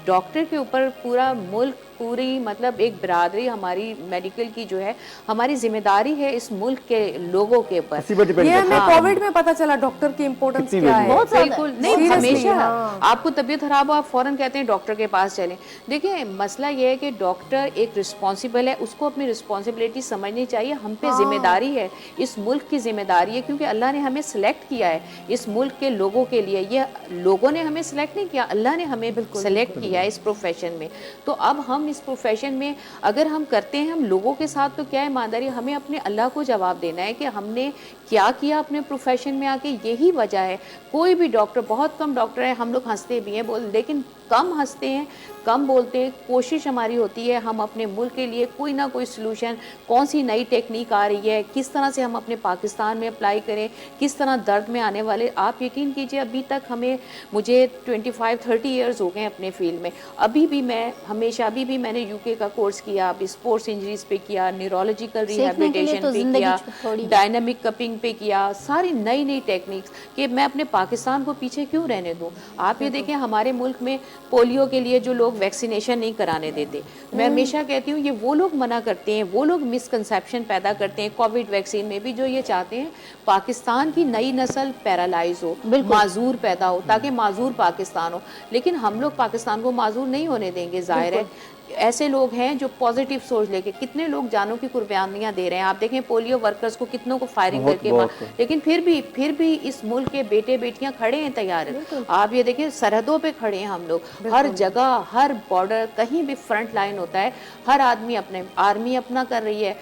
डॉक्टर के ऊपर पूरा मुल्क, पूरी मतलब एक बिरादरी हमारी मेडिकल की जो है, हमारी जिम्मेदारी है इस मुल्क के लोगों के ऊपर। ये हमें कोविड में पता चला डॉक्टर की इम्पोर्टेंस क्या है। बहुत ज़्यादा। बिल्कुल नहीं, Seriously, हमेशा हाँ। आपको तबीयत खराब हो, आप फौरन कहते हैं डॉक्टर के पास चलें। देखिए, मसला ये है कि डॉक्टर एक रिस्पॉन्सिबल है, उसको अपनी रिस्पॉन्सिबिलिटी समझनी चाहिए। हम पे जिम्मेदारी है, इस मुल्क की जिम्मेदारी है, क्योंकि अल्लाह ने हमें सिलेक्ट किया है इस मुल्क के लोगों के लिए। ये लोगों ने हमें सिलेक्ट नहीं किया, अल्लाह ने हमें सिलेक्ट किया है इस प्रोफेशन में। तो अब हम इस प्रोफेशन में अगर हम करते हैं हम लोगों के साथ, तो क्या ईमानदारी, हमें अपने अल्लाह को जवाब देना है कि हमने क्या किया अपने प्रोफेशन में आके। यही वजह है, कोई भी डॉक्टर, बहुत कम डॉक्टर हैं, हम लोग हंसते भी हैं लेकिन कम हंसते हैं, कम बोलते हैं। कोशिश हमारी होती है हम अपने मुल्क के लिए कोई ना कोई सलूशन, कौन सी नई टेक्निक आ रही है, किस तरह से हम अपने पाकिस्तान में अप्लाई करें, किस तरह दर्द में आने वाले। आप यकीन कीजिए, अभी तक मुझे 25-30 ईयर्स हो गए अपने फील्ड में। अभी भी मैं हमेशा, अभी भी मैंने यूके का कोर्स किया, अभी स्पोर्ट्स इंजरीज पे किया, न्यूरोलॉजिकल रिहैबिलिटेशन पे किया, डायनामिक कपिंग पे किया, सारी नई नई टेक्निक्स, कि मैं अपने पाकिस्तान को पीछे क्यों रहने दूँ। आप ये देखें, हमारे मुल्क में पोलियो के लिए जो लोग वैक्सीनेशन नहीं कराने देते, मैं हमेशा कहती हूँ ये वो लोग मना करते हैं, वो लोग मिसकंसेप्शन पैदा करते हैं। कोविड वैक्सीन में भी जो ये चाहते हैं पाकिस्तान की नई नस्ल पैरालाइज हो, माजूर पैदा हो, ताकि माजूर पाकिस्तान हो। लेकिन हम लोग पाकिस्तान को माजूर नहीं होने देंगे। जाहिर है ऐसे लोग हैं जो पॉजिटिव सोच लेके, कितने लोग जानों की कुर्बानियां दे रहे हैं। आप देखें पोलियो वर्कर्स को कितनों को फायरिंग करके मार, लेकिन फिर भी इस मुल्क के बेटे बेटियां खड़े हैं तैयार। आप ये देखें, सरहदों पे खड़े हैं हम लोग, हर जगह, हर बॉर्डर, कहीं भी फ्रंट लाइन होता है, हर आदमी अपने, आर्मी अपना कर रही है,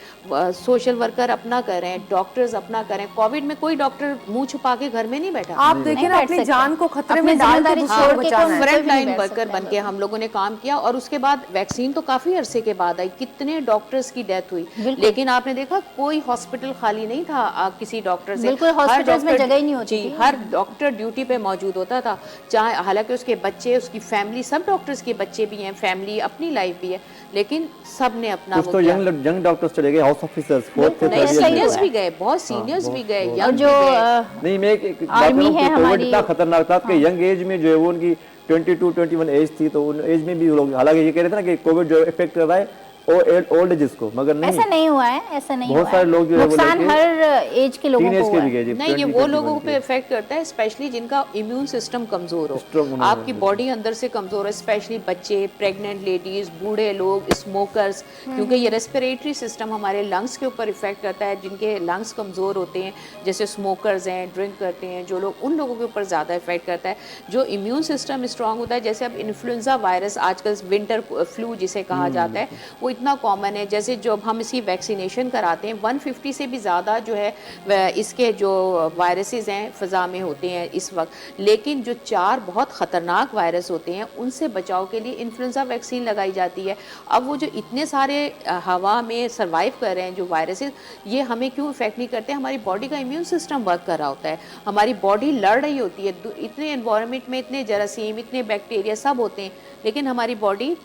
सोशल वर्कर अपना कर रहे हैं, डॉक्टर्स अपना कर रहे हैं। कोविड में कोई डॉक्टर मुंह छुपा के घर में नहीं बैठा। आप देखें ना, अपनी जान को खतरे में डाल के दूसरों को बचाना है। फ्रंट लाइन वर्कर बन के हम लोगों ने काम किया। और उसके बाद वैक्सीन तो काफी अरसे के बाद आई, कितने डॉक्टर्स की डेथ हुई, लेकिन आपने देखा कोई हॉस्पिटल खाली नहीं था किसी डॉक्टर से। बिल्कुल, हॉस्पिटल्स में जगह ही नहीं होती थी। हर डॉक्टर ड्यूटी पे मौजूद होता था, चाहे हालांकि उसके बच्चे, उसकी फैमिली, सब डॉक्टर्स के बच्चे भी हैं, फैमिली, अपनी लाइफ भी है, लेकिन सब ने अपना कुछ तो यंग डॉक्टर्स चले गए, हाउस ऑफिसर्स, सीनियर्स भी गए, बहुत सीनियर्स भी गए, और जो नहीं, मैं एक आर्मी है हमारी, इतना खतरनाक था कि यंग एज में जो है वो उनकी 22-21 एज थी, तो उन एज में भी लोग, हालांकि ये कह रहे थे ना कि कोविड जो इफेक्ट कर रहा है ओल्ड एज को, मगर नहीं, ऐसा नहीं हुआ है, ऐसा नहीं बहुत हुआ सारे लोग जो है वो नुकसान हर एज के लोगों को हुआ है। नहीं, ये वो लोगों पे इफेक्ट करता है, स्पेशली जिनका इम्यून सिस्टम कमजोर हो, आपकी बॉडी अंदर से कमजोर है, स्पेशली बच्चे, प्रेग्नेंट लेडीज, बूढ़े लोग, स्मोकर्स, क्योंकि ये रेस्पिरेटरी सिस्टम हमारे लंग्स के ऊपर इफेक्ट करता है। जिनके लंग्स कमजोर होते हैं, जैसे स्मोकर्स हैं, ड्रिंक करते हैं जो लोग, उन लोगों के ऊपर ज्यादा इफेक्ट करता है। जो इम्यून सिस्टम स्ट्रांग होता है, जैसे अब इन्फ्लुएंजा वायरस, आजकल विंटर फ्लू जिसे कहा जाता है, वो इतना कॉमन है, जैसे जब हम इसकी वैक्सीनेशन कराते हैं 150 से भी ज़्यादा जो है इसके जो वायरसेस हैं फ़ज़ा में होते हैं इस वक्त, लेकिन जो 4 बहुत ख़तरनाक वायरस होते हैं उनसे बचाव के लिए इन्फ्लुएंज़ा वैक्सीन लगाई जाती है। अब वो जो इतने सारे हवा में सर्वाइव कर रहे हैं जो वायरसेस, ये हमें क्यों इफेक्ट नहीं करते? हमारी बॉडी का इम्यून सिस्टम वर्क कर रहा होता है, हमारी बॉडी लड़ रही होती है, इतने एनवायरनमेंट में इतने जरासीम, इतने बैक्टीरिया सब होते हैं, लेकिन हमारी बॉडी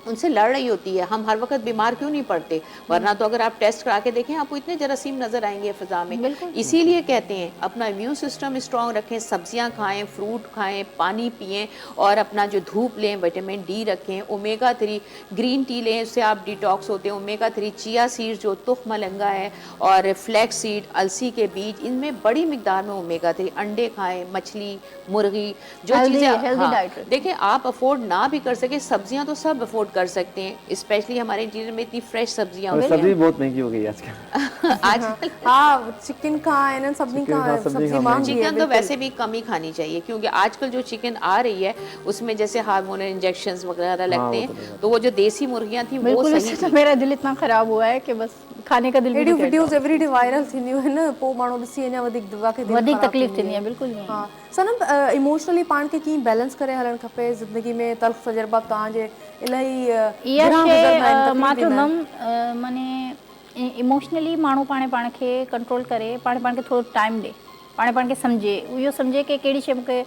उनसे लड़ रही होती है। हम हर वक्त बीमार क्यों नहीं पड़ते? वरना तो अगर आप टेस्ट करा के देखें आपको इतने जरासीम नजर आएंगे फ़िज़ा में। इसीलिए कहते हैं अपना इम्यून सिस्टम स्ट्रॉन्ग रखें, सब्जियां खाएं, फ्रूट खाएं, पानी पिएं और अपना जो धूप लें, विटामिन डी रखें, ओमेगा 3 ग्रीन टी लें, उससे आप डिटॉक्स होते हैं। ओमेगा 3 चिया सीड जो तुख मलंगा है और फ्लैक्स सीड, अलसी के बीज, इनमें बड़ी मिकदार में ओमेगा 3। अंडे खाएं, मछली, मुर्गी, जो चीज़ें देखिए आप अफोर्ड ना भी कर सके, सब्जियां तो सब अफोर्ड कर सकते हैं। स्पेशली हमारे इंटीरियर में इतनी फ्रेश सब्जियां होती हैं। सब्जी बहुत महंगी हो गई आजकल। आजकल हाँ, चिकन कहाँ है, सब्जी कहाँ है, सब्जी महंगी है। चिकन तो वैसे भी कम ही खानी चाहिए, क्योंकि आजकल जो चिकन आ रही है उसमें जैसे हार्मोनल इंजेक्शंस वगैरह लगते हैं, तो वो जो देसी मुर्गियां थी वो सही थी। मेरा दिल इतना ख़राब हुआ है कि बस खाने का दिल भी एडियो वीडियोस एवरीडे वायरल थींदियूं आहिनि, पोइ माण्हू ॾिसी अञा वधीक दवा खे वधीक तकलीफ़ थींदी आहे। बिल्कुलु ईअं। हाँ सनम, इमोशनली पाण खे कीअं बैलेंस करे हलणु खपे ज़िंदगी में? तल्ख़ तजुर्बा तव्हांजे इलाही इहा शइ मां चवंदमि, माने इमोशनली माण्हू पाण खे कंट्रोल करे, पाण खे थोरो टाइम ॾे, पाण खे सम्झे, इहो सम्झे कि कहिड़ी शइ मूंखे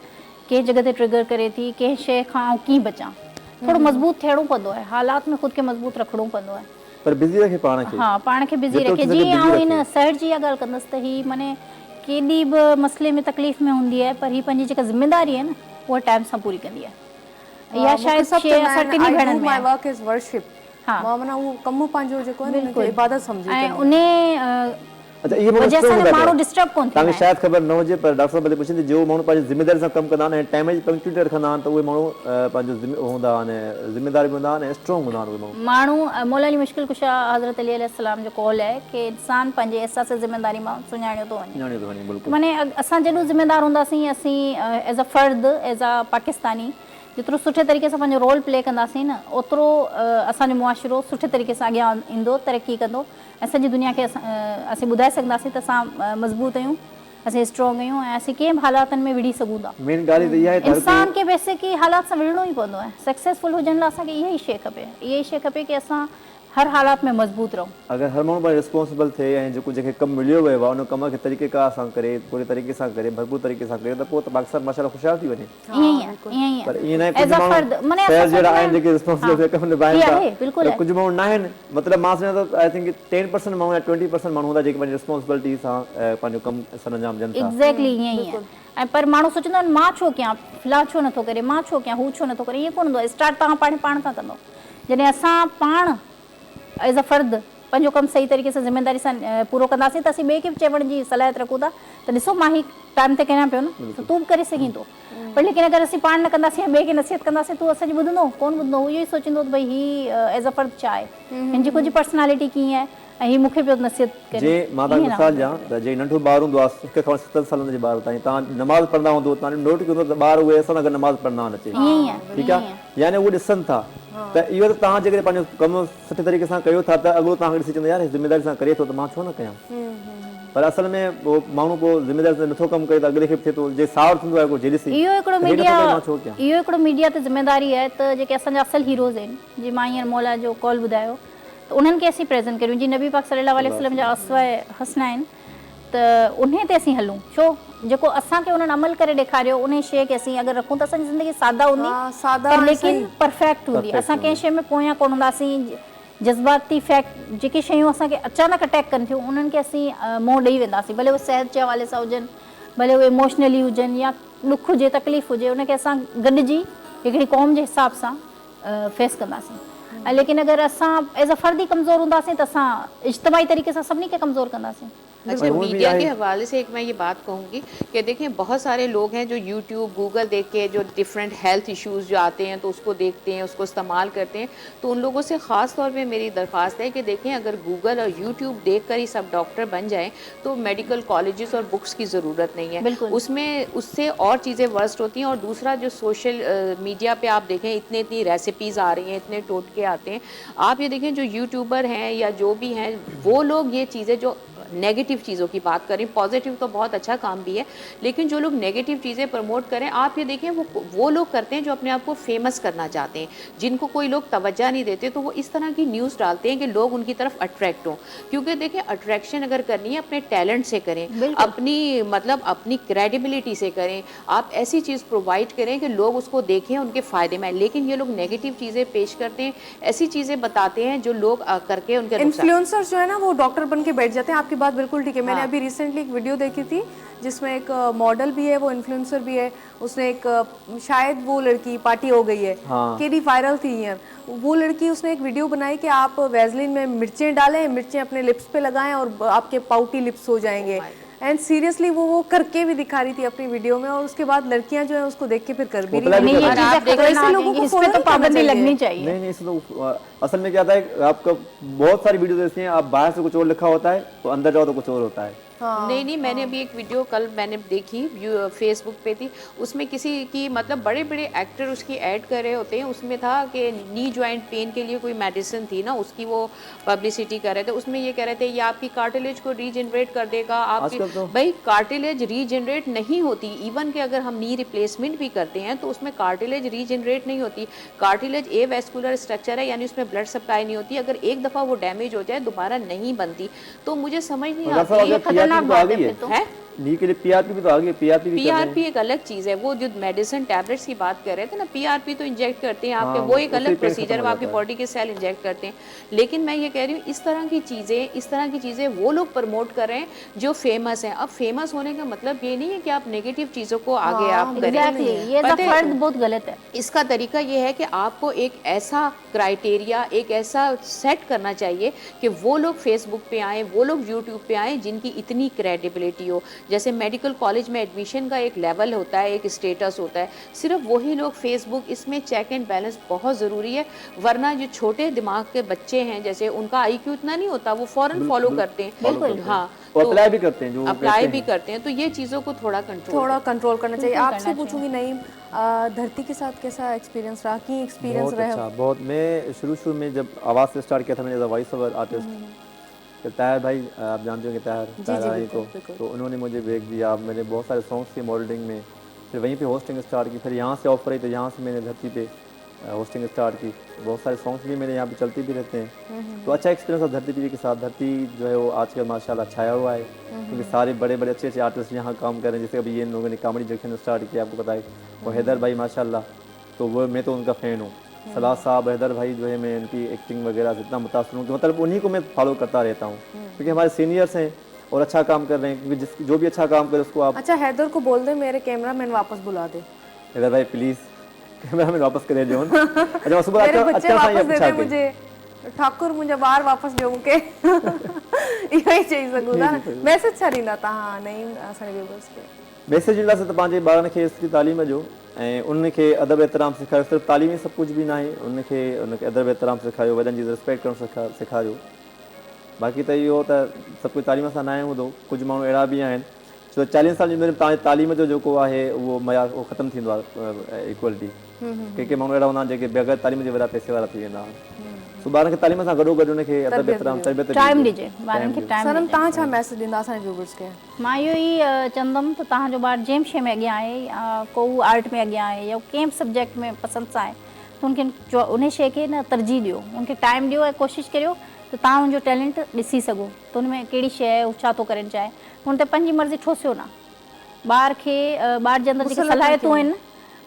कंहिं जॻह ते ट्रिगर करे थी, कंहिं शइ खां आउं कीअं बचां। थोरो मज़बूत थियणो पवंदो आहे, हालात में ख़ुदि खे मज़बूत रखणो पवंदो आहे, पर बिज़ी रखे पाण खे। हाँ, पाण खे बिज़ी रखे। जीअं आउं हिन सहज जी ॻाल्हि कंदसि त ही माने केॾी बि मसइले में तकलीफ़ में हूंदी आहे, पर ही पंहिंजी जेका ज़िम्मेदारी आहे न उहा टाइम सां पूरी कंदी आहे। इहा शायदि शइ असां टिनी भेणनि में आहे। हाँ, मां माना उहो कमु पंहिंजो जेको आहे न इबादत सम्झी ऐं उन अच्छा ये वजह सां माण्हू डिस्टर्ब कोन थींदा तव्हांखे शायदि ख़बर न हुजे, पर डॉक्टर साहब पुछंदे जो माण्हू पंहिंजी ज़िम्मेदारी सां कमु कंदा आहिनि, टाइम जी पंक्चुअलिटी रखंदा आहिनि, त उहे माण्हू पंहिंजो हूंदा आहिनि, ज़िम्मेदारी बि हूंदा आहिनि, स्ट्रॉन्ग हूंदा आहिनि उहे माण्हू। मौला अली मुश्किल कुशा हज़रत अली अलैहिस्सलाम जो कौल आहे कि इंसान पंहिंजे एहसास ज़िम्मेदारी मां सुञाणियो थो वञे। माने असां जेॾो ज़िम्मेदार हूंदासीं, असीं एज़ अ फ़र्द, एज़ अ पाकिस्तानी, जेतिरो सुठे तरीक़े सां पंहिंजो रोल प्ले कंदासीं न, ओतिरो असांजो मुआशिरो सुठे तरीक़े सां अॻियां ईंदो, तरक़ी कंदो, ऐं सॼी दुनिया खे असीं ॿुधाए सघंदासीं त असां मज़बूत आहियूं, असीं स्ट्रॉन्ग आहियूं, ऐं असीं कंहिं बि हालातनि में विड़ी सघूं था। मेन ॻाल्हि त इहा आहे इंसान खे बेसिकली हालात सां विढ़णो ई पवंदो आहे। सक्सेसफुल हुजण लाइ असांखे इहा ई शइ खपे, इहा ई शइ खपे कि असां हर हालात में मज़बूत रहूं। अगर हर माण्हू पंहिंजो रिस्पॉन्सिबल थिए ऐं जेको जंहिंखे कमु मिलियो वियो आहे उन कम खे तरीक़े कार सां करे, पूरे तरीक़े सां करे, भरपूर तरीक़े सां करे, त पोइ त पाकिस्तान माशाल्लाह ख़ुशहाल थी वञे। ईअं ई पर ईअं न आहे एज़ अ फ़र्द, माने शहर जहिड़ा आहिनि जेके रिस्पॉन्सिबल कमु निभाइनि बिल्कुलु था, कुझु माण्हू न आहिनि। मतिलबु मां सम्झां थो आई थिंक 10% माण्हू या 20% माण्हू हूंदा जेके पंहिंजी रिस्पॉन्सिबिलिटी सां पंहिंजो कमु सरअंजाम ॾियनि था। एग्ज़ैक्टली ईअं ई आहे। ऐं पर माण्हू सोचंदा आहिनि मां छो कयां, फिलहाल छो नथो करे, मां छो कयां, हू छो नथो करे। ईअं कोन हूंदो आहे। स्टार्ट तव्हां पाण सां कंदो। जॾहिं असां पाण एज़ अ फ़र्द पंहिंजो कमु सही तरीक़े सां ज़िम्मेदारी सां पूरो कंदासीं, त असीं ॿिए खे बि चवण जी सलाहियत रखूं था त ॾिसो मां ही टाइम ते कयां पियो न, त तूं बि करे सघीं थो। पर लेकिन अगरि असीं पाण न कंदासीं ऐं ॿिए खे नसीहत कंदासीं, तूं असांजी ॿुधंदो कोन ॿुधंदो, इहो ई सोचींदो त भई ही एज़ अ फ़र्द छा आहे, हिनजी कुझु पर्सनैलिटी कीअं आहे, ऐं ही मूंखे पियो नसीहत करे। जे मां तव्हांखे मिसाल ॾियां त जे नंढो ॿार हूंदो आहे 1 खां 7 सालनि जे ॿार ताईं, तव्हां नमाज़ पढ़ंदा हूंदो, तव्हां नोट कयो त ॿार उहे असां अगरि नमाज़ पढ़ंदा अचे, ठीकु आहे, यानी उहे ॾिसनि था त इहो त तव्हां जेकॾहिं पंहिंजो कमु सुठे तरीक़े सां कयो था त अॻिलो तव्हांखे ॾिसी चवंदो यार ज़िम्मेदारी सां करे थो त मां छो न कयां। पर असल में पोइ माण्हू पोइ ज़िम्मेदारी सां नथो कमु करे त अॻिले खे बि थिए थो, जे सावर थींदो आहे को जेॾी सी इहो हिकिड़ो मीडिया ते ज़िम्मेदारी आहे त जेके असांजा असल हीरोज़ आहिनि, जीअं मां हींअर मौला जो कॉल ॿुधायो, त उन्हनि खे असीं प्रेज़ेंट करियूं। जीअं नबी पाक सल्लल्लाहु अलैहि वसल्लम जा अस्वा हसना आहिनि, त उन ते असीं हलूं। छो जेको असांखे उन्हनि अमल करे ॾेखारियो, उन शइ खे असीं अगरि रखूं त असांजी ज़िंदगी सादा हूंदी, पर लेकिन परफेक्ट हूंदी। असां कंहिं शइ में पोयां कोन हूंदासीं। जज़्बाती फैक्ट जेके शयूं असांखे अचानक अटैक कनि थियूं, उन्हनि खे असीं मुंहुं ॾेई वेंदासीं, भले उहे सिहत जे हवाले सां हुजनि, भले उहे इमोशनली हुजनि, या ॾुख हुजे, तकलीफ़ हुजे, उनखे असां गॾिजी हिकिड़ी क़ौम जे हिसाब सां फेस कंदासीं। लेकिन अगरि असां एज़ अ फ़र्दी कमज़ोर हूंदासीं त असां इज्तमाही तरीक़े सां सभिनी खे कमज़ोर कंदासीं। अच्छा, मीडिया के हवाले से एक मैं ये बात कहूँगी कि देखें बहुत सारे लोग हैं जो यूट्यूब गूगल देख के जो डिफरेंट हेल्थ इश्यूज़ जो आते हैं तो उसको देखते हैं, उसको इस्तेमाल करते हैं। तो उन लोगों से ख़ास तौर पे मेरी दरख्वास्त है कि देखें अगर गूगल और यूट्यूब देख कर ही सब डॉक्टर बन जाएं तो मेडिकल कॉलेजेस और बुक्स की ज़रूरत नहीं है, उसमें उससे और चीज़ें वर्स्ट होती हैं। और दूसरा जो सोशल मीडिया पे आप देखें इतनी रेसिपीज़ आ रही हैं, इतने टोटके आते हैं। आप ये देखें जो यूट्यूबर हैं या जो भी हैं वो लोग ये चीज़ें जो नेगेटिव चीज़ों की बात करें, पॉजिटिव तो बहुत अच्छा काम भी है, लेकिन जो लोग नेगेटिव चीज़ें प्रमोट करें आप ये देखें वो लोग करते हैं जो अपने आप को फेमस करना चाहते हैं, जिनको कोई लोग तवज्जो नहीं देते, तो वो इस तरह की न्यूज़ डालते हैं कि लोग उनकी तरफ अट्रैक्ट हों। क्योंकि देखें अट्रैक्शन अगर करनी है अपने टैलेंट से करें, अपनी क्रेडिबिलिटी से करें, आप ऐसी चीज़ प्रोवाइड करें कि लोग उसको देखें, उनके फ़ायदे में। लेकिन ये लोग नेगेटिव चीज़ें पेश करते हैं, ऐसी चीज़ें बताते हैं जो लोग करके उनके इन्फ्लुएंसर्स जो है ना वो डॉक्टर बन के बैठ जाते हैं। आपकी बात बिल्कुल ठीक है। मैंने अभी रिसेंटली एक वीडियो देखी थी जिसमें एक मॉडल भी है, वो इन्फ्लुएंसर भी है, उसने एक शायद वो लड़की पार्टी हो गई है, केडी वायरल थी यार वो लड़की, उसने एक वीडियो बनाई कि आप वैसलीन में मिर्चें डालें, मिर्चें अपने लिप्स पे लगाएं और आपके पाउटी लिप्स हो जाएंगे। एंड सीरियसली वो करके भी दिखा रही थी अपनी वीडियो में, और उसके बाद लड़कियां जो है उसको देख के फिर कर भी रही हैं। ऐसे लोगों को इस पे तो पाबंदी लगनी चाहिए। नहीं इसमें असल में क्या होता है, आपका बहुत सारी वीडियो ऐसी हैं, आप बाहर से कुछ और लिखा होता है तो अंदर जाओ तो कुछ और होता है। नहीं मैंने अभी एक वीडियो कल मैंने देखी फेसबुक पे थी, उसमें किसी की मतलब बड़े बड़े एक्टर उसकी ऐड कर रहे होते हैं, उसमें था कि नी जॉइंट पेन के लिए कोई मेडिसिन थी ना, उसकी वो पब्लिसिटी कर रहे थे। उसमें ये कह रहे थे ये आपकी कार्टिलेज को रीजनरेट कर देगा, आपकी भाई कार्टिलेज रीजनरेट नहीं होती। इवन कि अगर हम नी रिप्लेसमेंट भी करते हैं तो उसमें कार्टिलेज रीजनरेट नहीं होती। कार्टिलेज ए वैस्कुलर स्ट्रक्चर है, यानी उसमें ब्लड सप्लाई नहीं होती। अगर एक दफ़ा वो डैमेज हो जाए दोबारा नहीं बनती। तो मुझे समझ नहीं आती है नी के लिए पीआरपी भी तो आ गई है। पीआरपी एक अलग चीज़ है, वो जो मेडिसिन टैबलेट्स की बात कर रहे थे ना, पीआरपी तो इंजेक्ट करते हैं आपके, वो एक अलग प्रोसीजर, वो आपकी बॉडी के सेल इंजेक्ट करते हैं। लेकिन मैं ये कह रही हूँ इस तरह की चीज़ें वो लोग प्रमोट कर रहे हैं जो फेमस हैं। अब फेमस होने का मतलब ये नहीं है कि आप नेगेटिव चीज़ों को आगे आप करें, ये फर्ज बहुत गलत है। इसका तरीका ये है कि आपको एक ऐसा क्राइटेरिया, एक ऐसा सेट करना चाहिए कि वो लोग फेसबुक पे आएँ, वो लोग यूट्यूब पे आएँ जिनकी इतनी क्रेडिबिलिटी हो। जैसे मेडिकल कॉलेज में एडमिशन का एक लेवल होता है, एक स्टेटस होता है, सिर्फ वही लोग फेसबुक, इसमें चेक एंड बैलेंस बहुत ज़रूरी है। वरना जो छोटे दिमाग के बच्चे हैं जैसे उनका IQ इतना नहीं होता, वो फौरन फॉलो करते हैं। बिल्कुल हाँ, अप्लाई भी करते हैं, जो अप्लाई भी करते हैं। तो ये चीज़ों को थोड़ा कंट्रोल करना चाहिए। आपसे पूछूंगी नहीं, धरती के साथ कैसा एक्सपीरियंस रहा? की एक्सपीरियंस रहा? अच्छा, बहुत। मैं शुरू में जब आवाज़ से स्टार्ट किया था मैंने as a voice over artist, Tahir भाई आप जानते होंगे ताहिर को, तो उन्होंने मुझे ब्रेक दिया। मैंने बहुत सारे सॉन्ग्स किए मॉडलिंग में, फिर वहीं पे होस्टिंग स्टार्ट की। फिर यहाँ से ऑफर आई तो यहाँ से मैंने धरती पे होस्टिंग स्टार्ट की। बहुत सारे सॉन्ग्स भी मेरे यहाँ पे चलते भी रहते हैं। तो अच्छा एक्सपीरियंस था धरती टीवी के साथ। धरती जो है वो आजकल माशाल्लाह छाया हुआ है, क्योंकि सारे बड़े बड़े अच्छे आर्टिस्ट यहाँ काम कर रहे हैं। जैसे अभी ये लोगों ने कॉमेडी जंक्शन स्टार्ट किया, आपको पता है, वो हैदर भाई माशाल्लाह, तो वो मैं तो उनका फ़ैन हूँ। सलाह साहब, हैदर भाई जो है, मैं इनकी एक्टिंग वगैरह से इतना मुतासर हूँ कि मतलब उन्हीं को मैं फॉलो करता रहता हूँ, क्योंकि हमारे सीनियर्स हैं और अच्छा काम कर रहे हैं। क्योंकि जो भी अच्छा काम करे उसको आप अच्छा हैदर को बोल दे मेरे कैमरामैन वापस बुला दे। हैदर भाई प्लीज़ कैमरामैन वापस करे जो अच्छा सुबह अच्छा वापस दे दे मुझे, ठाकुर मुझे बाहर वापस ॾियो मूंखे इहो ई चई सघूं था। मैसेज छा ॾींदा तव्हां नहीं असांजे व्यूअर्स खे? मैसेज ॾींदासीं त पंहिंजे ॿारनि खे हिस्ट्री तालीम जो ऐं उनखे अदब एहतराम सेखारियो। सिर्फ़ु तालीमी सभु कुझु बि न आहे, उनखे अदब एहतराम सेखारियो, वॾनि जी रिस्पेक्ट करणु सेखारियो। बाक़ी त इहो त सभु कुझु तालीम सां न आहे हूंदो। कुझु माण्हू अहिड़ा बि आहिनि छो 40 साल जी उमिरि में तव्हांजे तालीम जो जेको आहे उहो मयार उहो ख़तमु थींदो आहे, इक्वलिटी। के माण्हू अहिड़ा हूंदा आहिनि जेके बग़ैर तालीम जे वॾा पैसे वारा थी वेंदा आहिनि। सो ॿारनि खे तालीम सां गॾोगॾु उनखे अदब एहतराम टाइम ॾिजे ॿारनि खे टाइम। सनम तव्हां छा मैसेज ॾींदा असांजे व्यूअर्स खे? मां इहो ई चवंदमि त तव्हांजो ॿारु जंहिं शइ में अॻियां आहे, को आर्ट में अॻियां आहे या कंहिं बि सब्जेक्ट में पसंदि सां आहे, त उनखे उन शइ खे न तरजीह ॾियो, उनखे टाइम ॾियो ऐं कोशिशि करियो त तव्हां उनजो टैलेंट ॾिसी सघो त उन में कहिड़ी शइ आहे, छा थो करणु चाहे। हुन ते पंहिंजी मर्ज़ी ठोसियो न। ॿार जे अंदरि जेके सलाहियतूं आहिनि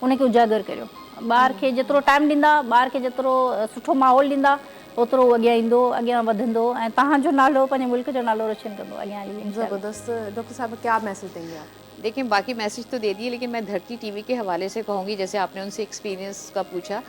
उनखे उजागर करियो। ॿार खे जेतिरो टाइम ॾींदा, ॿार खे जेतिरो सुठो माहौल ॾींदा, ओतिरो अॻियां ईंदो, अॻियां वधंदो ऐं तव्हांजो नालो, पंहिंजे मुल्क जो नालो रोशन कंदो अॻियां हली। ज़बरदस्त। डॉक्टर साहब क्या मैसेज देंगे आप? देखिए बाकी मैसेज तो दे दिए, लेकिन मैं धरती टीवी के हवाले से कहूँगी, जैसे आपने उनसे एक्सपीरियंस का पूछा,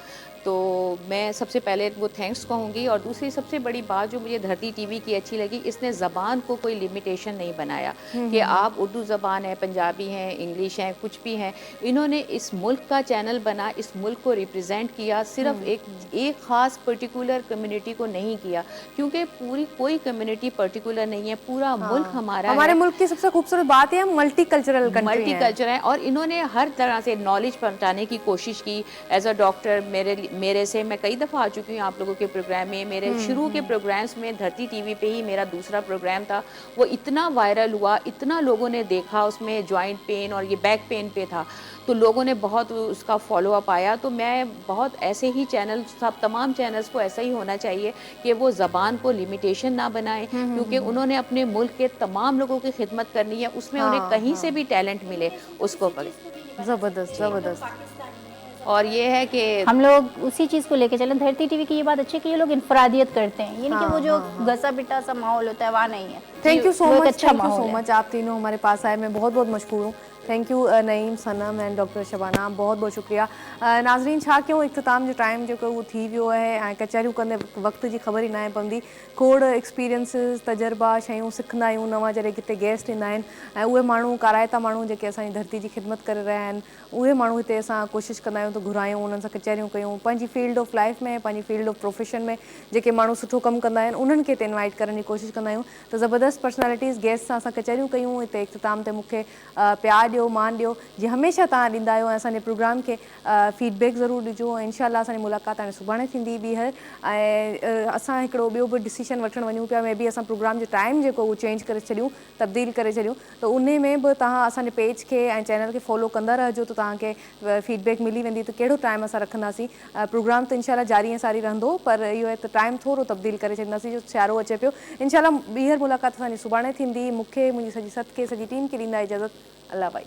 तो मैं सबसे पहले वो थैंक्स कहूँगी। और दूसरी सबसे बड़ी बात जो मुझे धरती टीवी की अच्छी लगी, इसने ज़बान को कोई लिमिटेशन नहीं बनाया कि आप उर्दू ज़बान है, पंजाबी हैं, इंग्लिश हैं, कुछ भी हैं। इन्होंने इस मुल्क का चैनल बना, इस मुल्क को रिप्रेजेंट किया, सिर्फ एक ख़ास पर्टिकुलर कम्युनिटी को नहीं किया, क्योंकि पूरी कोई कम्युनिटी पर्टिकुलर नहीं है, पूरा मुल्क हमारा हमारे है। मुल्क की सबसे खूबसूरत बात है हम multicultural country multi culture है और इन्होंने हर तरह से नॉलेज पहुंचाने की कोशिश की। एज अ डॉक्टर मेरे से मैं कई दफ़ा आ चुकी हूँ आप लोगों के प्रोग्राम में। मेरे शुरू के प्रोग्राम्स में धरती टीवी पे ही मेरा दूसरा प्रोग्राम था, वो इतना वायरल हुआ, इतना लोगों ने देखा, उसमें जॉइंट पेन और ये बैक पेन पे था, तो लोगों ने बहुत उसका फॉलो अप आया। तो मैं बहुत ऐसे ही चैनल, सब तमाम चैनल्स को ऐसा ही होना चाहिए कि वो ज़बान को लिमिटेशन ना बनाएं, क्योंकि उन्होंने अपने मुल्क के तमाम लोगों की खिदमत करनी है, उसमें उन्हें कहीं से भी टैलेंट मिले उसको पकड़े। ज़बरदस्त ज़बरदस्त। और ये है कि हम लोग उसी चीज़ को लेके चलें। धरती टीवी की ये बात अच्छी है कि ये लोग इंफरादियत करते हैं, यानी कि वो जो घसा पिटा सा माहौल होता है वहाँ नहीं है। थैंक यू सो वो एक मच, अच्छा थैंक यू माहौल सो है। मच। आप तीनों हमारे पास आए, मैं बहुत बहुत मशकूर हूँ। Thank you Naeem, Sanam and doctor Shabana, बहुत बहुत शुक्रिया। नाज़रीन, छा क्यों इख़्तिताम जो टाइम जो वो थी वियो है ऐं कचहरियूं कंदे वक़्त जी ख़बर ई न आहे पवंदी। खोड़ एक्सपीरियंसिस, तजर्बा, शयूं सिखंदा आहियूं नवां। जॾहिं किथे गेस्ट ईंदा आहिनि ऐं उहे माण्हू काराइता माण्हू जेके असांजी धरती जी ख़िदमत करे रहिया आहिनि, उहे माण्हू हिते असां कोशिशि कंदा आहियूं त घुरायूं, उन्हनि सां कचहरियूं कयूं। पंहिंजी फील्ड ऑफ लाइफ में, पंहिंजी फील्ड ऑफ प्रोफेशन में जेके माण्हू सुठो कमु कंदा आहिनि उन्हनि खे हिते इनवाइट करण जी कोशिशि कंदा आहियूं। त ज़बरदस्त पर्सनैलिटीज़ गेस्ट सां असां कचहरियूं कयूं हिते। इख़्तिताम ते मूंखे प्यार ॾियो, मान ॾियो, जीअं हमेशह तव्हां ॾींदा आहियो। ऐं असांजे प्रोग्राम खे फीडबैक ज़रूरु ॾिजो। इंशाअल्लाह असांजी मुलाक़ात हाणे सुभाणे थींदी ॿीहर। ऐं असां हिकिड़ो ॿियो बि डिसीशन वठणु वञूं पिया, में बि असां प्रोग्राम जो टाइम जेको उहो चेंज करे छॾियूं, तब्दील करे छॾियूं। त उन में बि तव्हां असांजे पेज खे ऐं चैनल खे फॉलो कंदा रहिजो, त तव्हांखे फीडबैक मिली वेंदी त कहिड़ो टाइम असां रखंदासीं। प्रोग्राम त इंशाअल्लाह जारी ऐं सारी रहंदो, पर इहो आहे त टाइम थोरो तब्दील करे छॾींदासीं, जो सियारो अचे पियो। इंशाअल्लाह ॿीहर मुलाक़ात असांजी सुभाणे थींदी। मूंखे, मुंहिंजी सॼी सत खे, सॼी टीम खे ॾींदा इजाज़त। अल्लाह भाई।